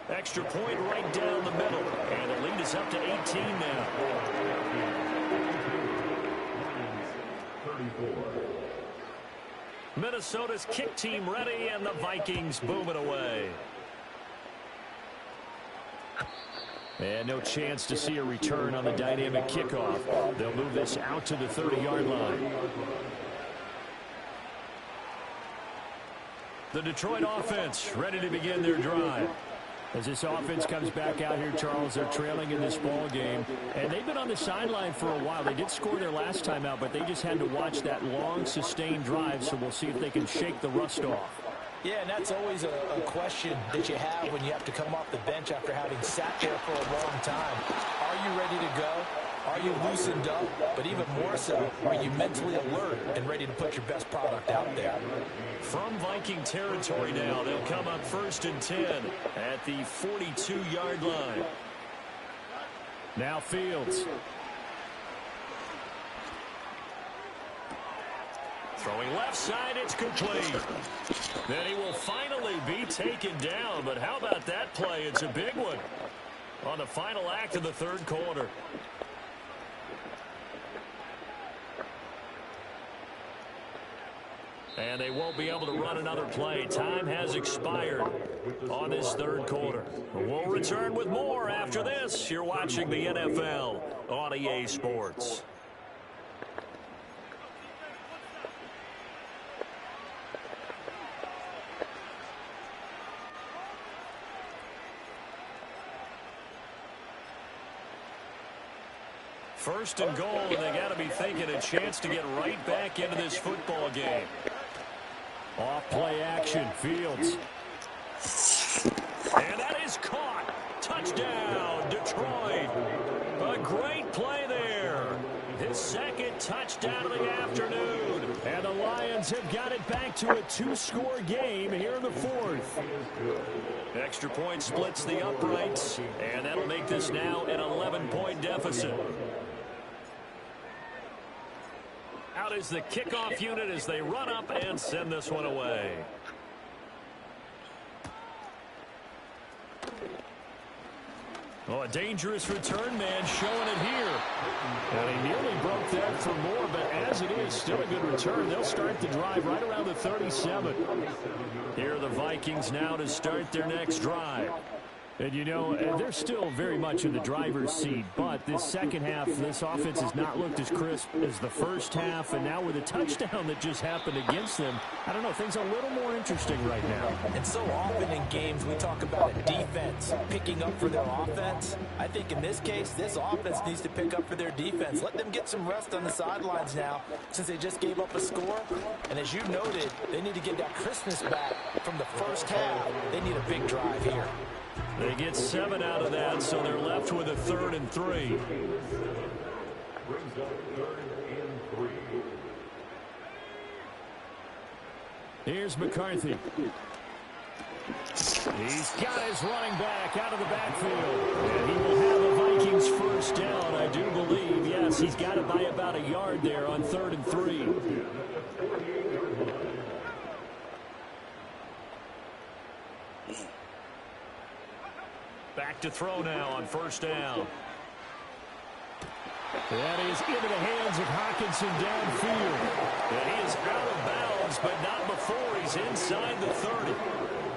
Extra point right down the middle. And the lead is up to 18 now. 34. Minnesota's kick team ready, and the Vikings booming away. And no chance to see a return on the dynamic kickoff. They'll move this out to the 30-yard line. The Detroit offense ready to begin their drive. As this offense comes back out here, Charles, they're trailing in this ball game. And they've been on the sideline for a while. They did score their last time out, but they just had to watch that long, sustained drive, so we'll see if they can shake the rust off. Yeah, and that's always a question that you have when you have to come off the bench after having sat there for a long time. Are you ready to go? Are you loosened up? But even more so, are you mentally alert and ready to put your best product out there? From Viking territory now, they'll come up 1st and 10 at the 42-yard line. Now Fields. Throwing left side, it's complete. Then he will finally be taken down, but how about that play? It's a big one on the final act of the 3rd quarter. And they won't be able to run another play. Time has expired on this 3rd quarter. We'll return with more after this. You're watching the NFL on EA Sports. First and goal, and they got to be thinking a chance to get right back into this football game. Off play action, Fields. And that is caught. Touchdown, Detroit. A great play there. His 2nd touchdown of the afternoon. And the Lions have got it back to a 2-score game here in the 4th. Extra point splits the uprights, and that'll make this now an 11-point deficit. Out is the kickoff unit as they run up and send this one away. Oh, a dangerous return man showing it here. And he nearly broke that for more, but as it is, still a good return. They'll start the drive right around the 37. Here are the Vikings now to start their next drive. And, you know, they're still very much in the driver's seat, but this second half, this offense has not looked as crisp as the first half, and now with a touchdown that just happened against them, I don't know, things are a little more interesting right now. And so often in games we talk about a defense picking up for their offense. I think in this case, this offense needs to pick up for their defense. Let them get some rest on the sidelines now since they just gave up a score. And as you noted, they need to get that crispness back from the first half. They need a big drive here. They get 7 out of that, so they're left with a 3rd and 3. Brings up 3rd and 3. Here's McCarthy. He's got his running back out of the backfield. And he will have a Vikings first down, I do believe. Yes, he's got it by about a yard there on 3rd and 3. Back to throw now on 1st down. That is into the hands of Hockenson downfield. And he is out of bounds, but not before he's inside the 30.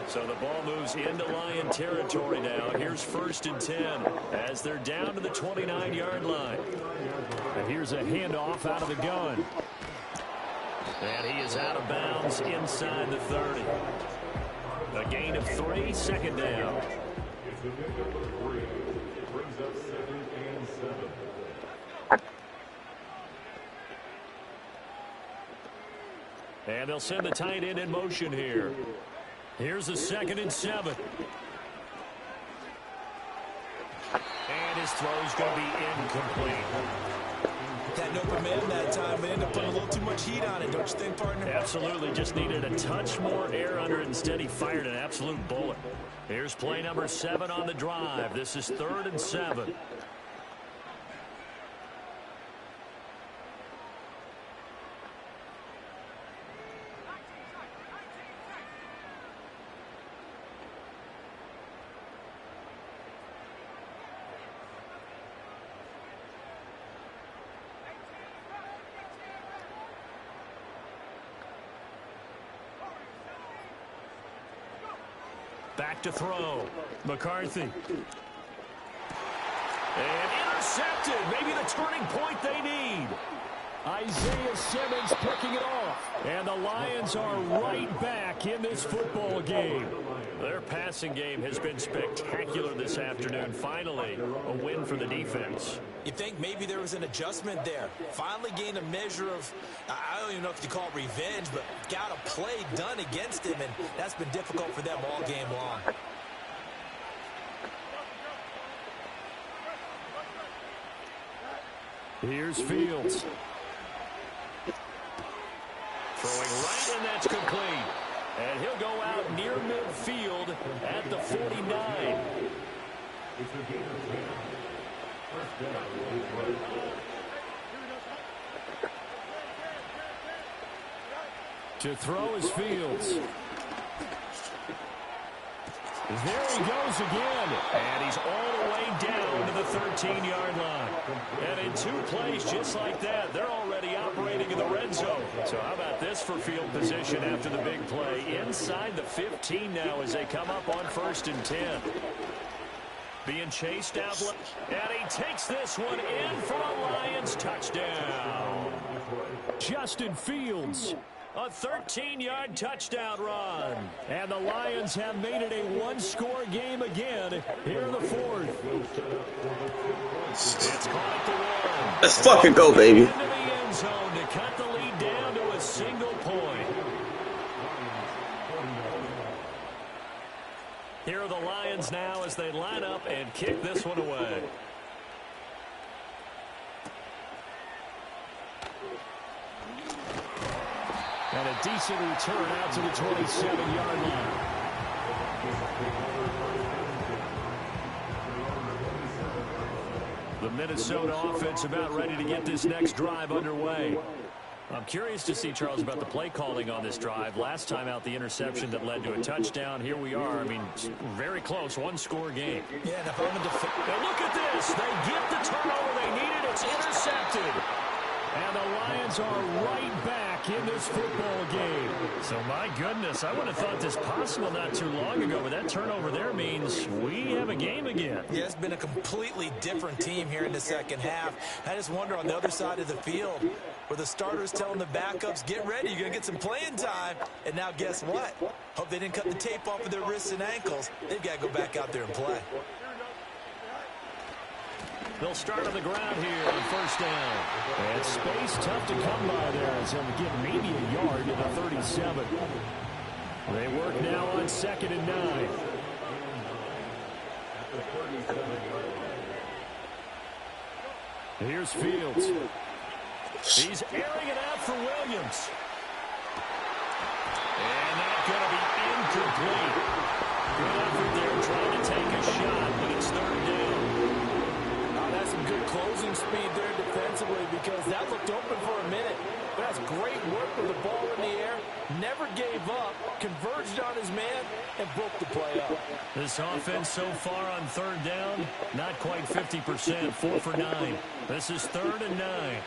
So the ball moves into Lion territory now. Here's 1st and 10 as they're down to the 29-yard line. And here's a handoff out of the gun. And he is out of bounds inside the 30. A gain of 3, 2nd down. It's the number 3. Brings up 2nd and 7. And they'll send the tight end in motion here. Here's a 2nd and 7. And his throw's going to be incomplete. Had an open man that time, but ended up putting a little too much heat on it, don't you think, partner? Absolutely, just needed a touch more air under it. Instead, he fired an absolute bullet. Here's play number 7 on the drive. This is 3rd and 7. Back to throw. McCarthy. And intercepted. Maybe the turning point they need. Isaiah Simmons picking it off. And the Lions are right back in this football game. Their passing game has been spectacular this afternoon. Finally, a win for the defense. You think maybe there was an adjustment there. Finally gained a measure of, I don't even know if you call it revenge, but got a play done against him, and that's been difficult for them all game long. Here's Fields. Throwing right, and that's complete. And he'll go out near midfield at the 49. It's the gain of 10. First down is right. To throw is Fields. There he goes again. And he's all the way down to the 13-yard line. And in 2 plays just like that, they're already operating in the red zone. So how about this for field position after the big play? Inside the 15 now as they come up on 1st and 10. Being chased out. And he takes this one in for a Lions touchdown. Justin Fields. A 13-yard touchdown run. And the Lions have made it a one-score game again here in the 4th. It's caught at the 1. Let's fucking go, baby. Into the end zone to cut the lead down to a single point. Here are the Lions now as they line up and kick this one away. And a decent return out to the 27-yard line. The Minnesota offense about ready to get this next drive underway. I'm curious to see, Charles, about the play calling on this drive. Last time out, the interception that led to a touchdown. Here we are. I mean, very close, one-score game. Yeah, and if I'm a Now look at this. They get the turnover they needed. It's intercepted. And the Lions are right back in this football game. So, my goodness, I would have thought this possible not too long ago, but that turnover there means we have a game again. Yeah, it's been a completely different team here in the second half. I just wonder on the other side of the field where the starters telling the backups, get ready, you're going to get some playing time. And now guess what? Hope they didn't cut the tape off of their wrists and ankles. They've got to go back out there and play. They'll start on the ground here on first down. And space tough to come by there as they'll get maybe a yard to the 37. They work now on 2nd and 9. Here's Fields. He's airing it out for Williams. And that's going to be incomplete. Good effort there trying to take a shot, but it's 3rd down. That's some good closing speed there defensively because that looked open for a minute. But that's great work with the ball in the air. Never gave up, converged on his man, and broke the play up. This offense so far on 3rd down, not quite 50%, 4 for 9. This is 3rd and 9.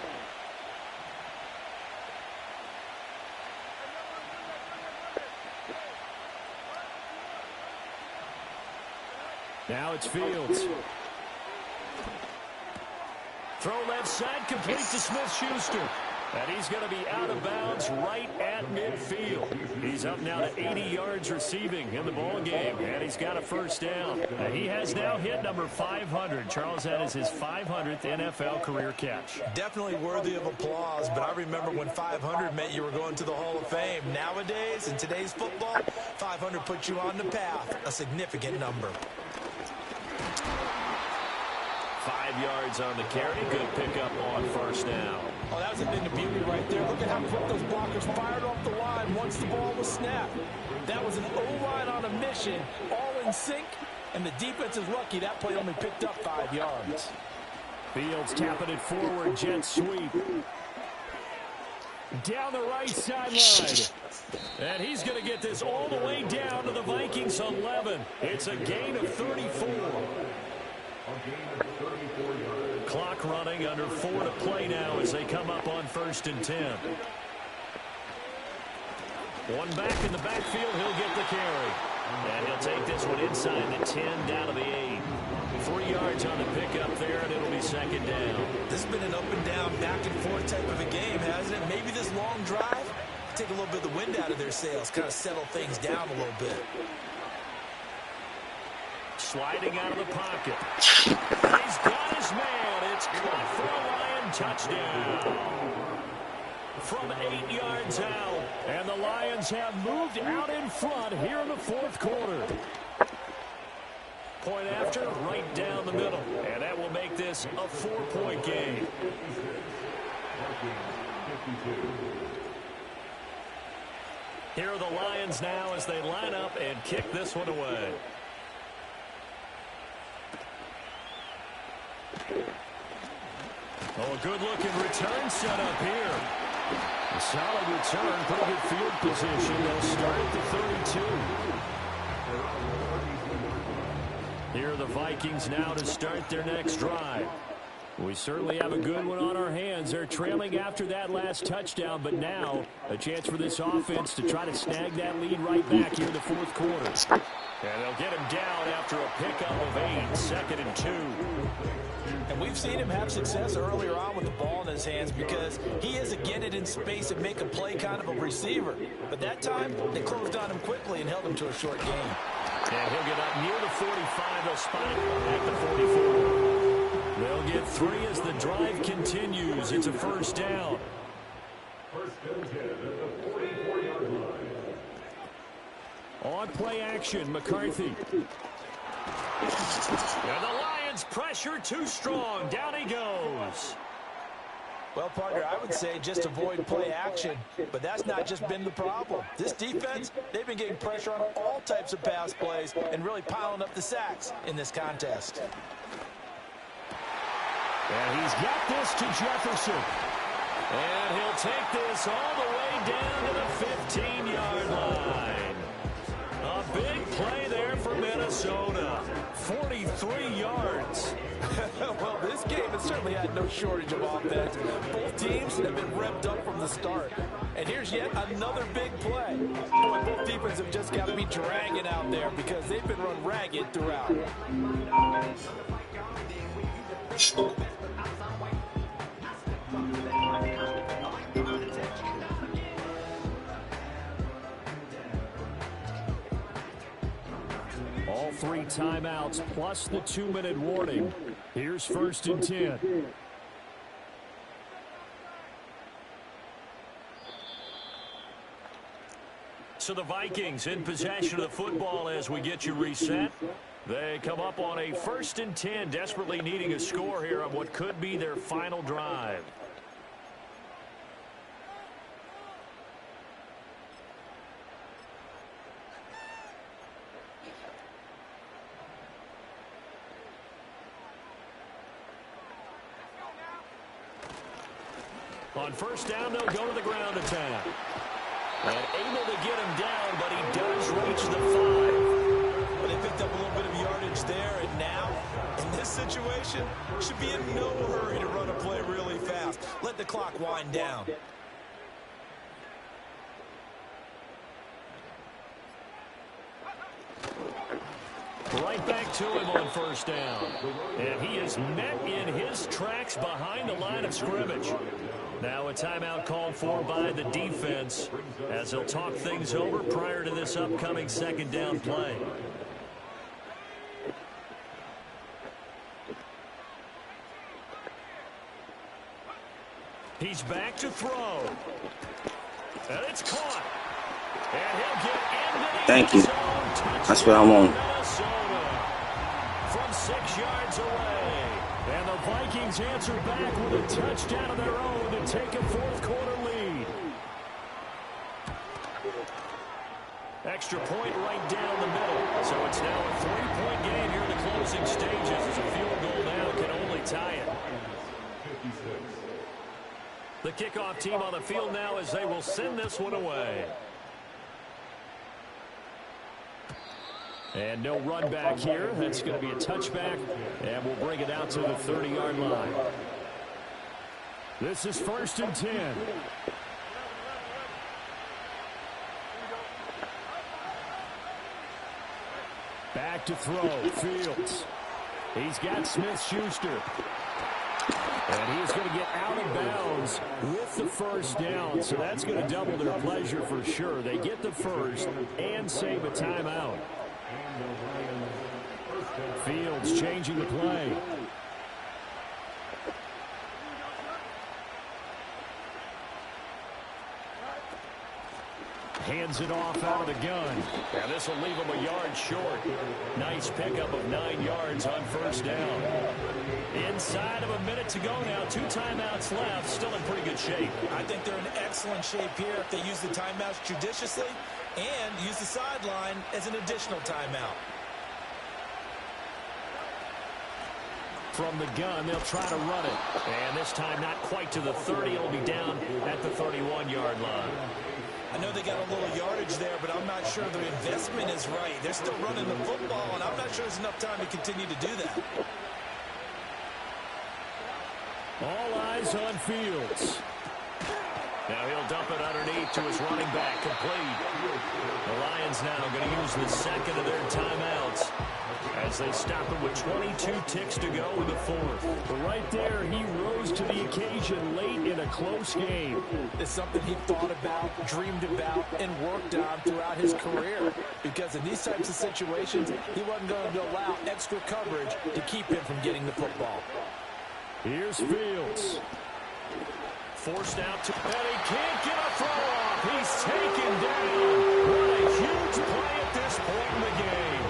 Now it's Fields. Throw left side, complete to Smith-Schuster. And he's going to be out of bounds right at midfield. He's up now to 80 yards receiving in the ball game, and he's got a first down. He has now hit number 500. Charles, that is his 500th NFL career catch. Definitely worthy of applause, but I remember when 500 meant you were going to the Hall of Fame. Nowadays, in today's football, 500 puts you on the path, a significant number. 5 yards on the carry. Good pickup on first down. Oh, that was a thing of beauty right there. Look at how quick those blockers fired off the line once the ball was snapped. That was an O-line on a mission, all in sync, and the defense is lucky that play only picked up 5 yards. Fields tapping it forward, jet sweep. Down the right sideline. And he's going to get this all the way down to the Vikings 11. It's a gain of 34. Clock running, under 4 to play now as they come up on 1st and 10. One back in the backfield, he'll get the carry. And he'll take this one inside the 10, down to the 8. 3 yards on the pickup there, and it'll be 2nd down. This has been an up and down, back and forth type of a game, hasn't it? Maybe this long drive, take a little bit of the wind out of their sails, kind of settle things down a little bit. Sliding out of the pocket. He's got his man. It's caught for a Lion touchdown. From 8 yards out. And the Lions have moved out in front here in the 4th quarter. Point after, right down the middle. And that will make this a 4-point game. Here are the Lions now as they line up and kick this one away. Oh, a good-looking return set up here. A solid return, pretty good field position. They'll start at the 32. Here are the Vikings now to start their next drive. We certainly have a good one on our hands. They're trailing after that last touchdown, but now a chance for this offense to try to snag that lead right back here in the 4th quarter. And they'll get him down after a pickup of 8, 2nd and 2. And we've seen him have success earlier on with the ball in his hands because he is a get it in space and make a play kind of a receiver. But that time, they closed on him quickly and held him to a short gain. And he'll get up near the 45. They'll spot it at the 44. They'll get 3 as the drive continues. It's a first down. First and 10 at the 44-yard line. On play action, McCarthy. And the Lions pressure too strong. Down he goes. Well, partner, I would say just avoid play action, but that's not just been the problem. This defense, they've been getting pressure on all types of pass plays and really piling up the sacks in this contest. And he's got this to Jefferson. And he'll take this all the way down to the 15-yard line. A big play there for Minnesota. 43 yards. Well, this game has certainly had no shortage of offense. Both teams have been revved up from the start. And here's yet another big play. Boy, both defenses have just got to be dragging out there because they've been run ragged throughout. All 3 timeouts plus the 2-minute warning. Here's 1st and 10. So the Vikings in possession of the football as we get you reset. They come up on a 1st and 10, desperately needing a score here on what could be their final drive. On 1st down, they'll go to the ground attack. And able to get him down, but he does reach the 5. But they picked up a little bit of yardage there, and now, in this situation, should be in no hurry to run a play really fast. Let the clock wind down. Right back to him on 1st down. And he is met in his tracks behind the line of scrimmage. Now a timeout called for by the defense as they'll talk things over prior to this upcoming 2nd down play. He's back to throw. And it's caught. And he'll get into the Thank you. end zone. That's what I want. From 6 yards away. And the Vikings answer back with a touchdown of their own to take a 4th quarter lead. Extra point right down the middle. So it's now a 3-point game here in the closing stages as a field goal now can only tie it. The kickoff team on the field now as they will send this one away. And no run back here. That's going to be a touchback, and we'll bring it out to the 30-yard line. This is 1st and 10. Back to throw, Fields. He's got Smith-Schuster. And he is going to get out of bounds with the 1st down, so that's going to double their pleasure for sure. They get the 1st and save a timeout. Fields changing the play. Hands it off out of the gun. And this will leave him a yard short. Nice pickup of 9 yards on 1st down. Inside of a minute to go now. 2 timeouts left. Still in pretty good shape. I think they're in excellent shape here if they use the timeouts judiciously and use the sideline as an additional timeout. From the gun, they'll try to run it. And this time not quite to the 30. It'll be down at the 31-yard line. I know they got a little yardage there, but I'm not sure their investment is right. They're still running the football, and I'm not sure there's enough time to continue to do that. All eyes on Fields. Now he'll dump it underneath to his running back, complete. The Lions now going to use the 2nd of their timeouts as they stop him with 22 ticks to go in the 4th. But right there, he rose to the occasion late in a close game. It's something he thought about, dreamed about, and worked on throughout his career. Because in these types of situations, he wasn't going to allow extra coverage to keep him from getting the football. Here's Fields. Forced out to, and he can't get a throw off. He's taken down. What a huge play at this point in the game.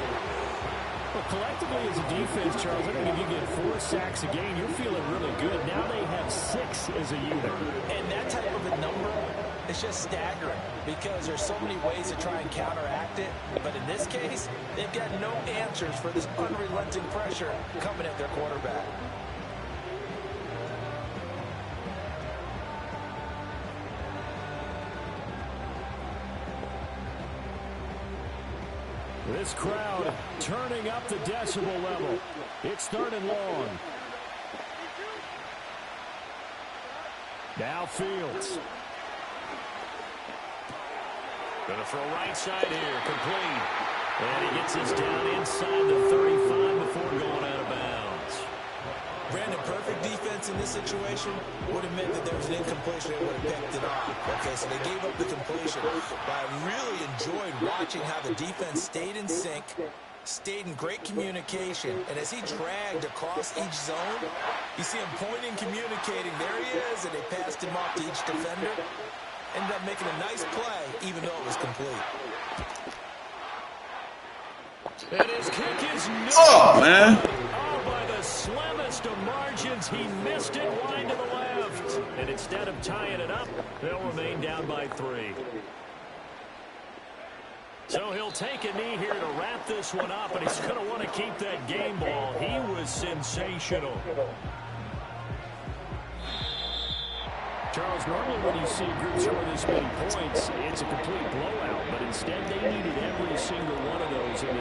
Well, collectively as a defense, Charles, I think if you get 4 sacks a game, you're feeling really good. Now they have 6 as a unit. And that type of a number is just staggering because there's so many ways to try and counteract it. But in this case, they've got no answers for this unrelenting pressure coming at their quarterback. This crowd turning up the decibel level. It's third and long. Now Fields. Gonna throw right side here, complete. And he gets this down inside the 35 before going out of bounds. Brandon, perfect defense in this situation would have meant that there was an incompletion. They would have picked it off. Okay, so they gave up the completion. But I really enjoyed watching how the defense stayed in sync, stayed in great communication. And as he dragged across each zone, you see him pointing, communicating. There he is, and they passed him off to each defender. Ended up making a nice play, even though it was complete. And his kick is no. Oh, man. Oh, by the slimmest of margins, he missed it wide to the left. And instead of tying it up, they'll remain down by 3. So he'll take a knee here to wrap this one up, and he's going to want to keep that game ball. He was sensational. Charles, normally when you see a group score this many points, it's a complete blowout. But instead, they needed every single one of those in the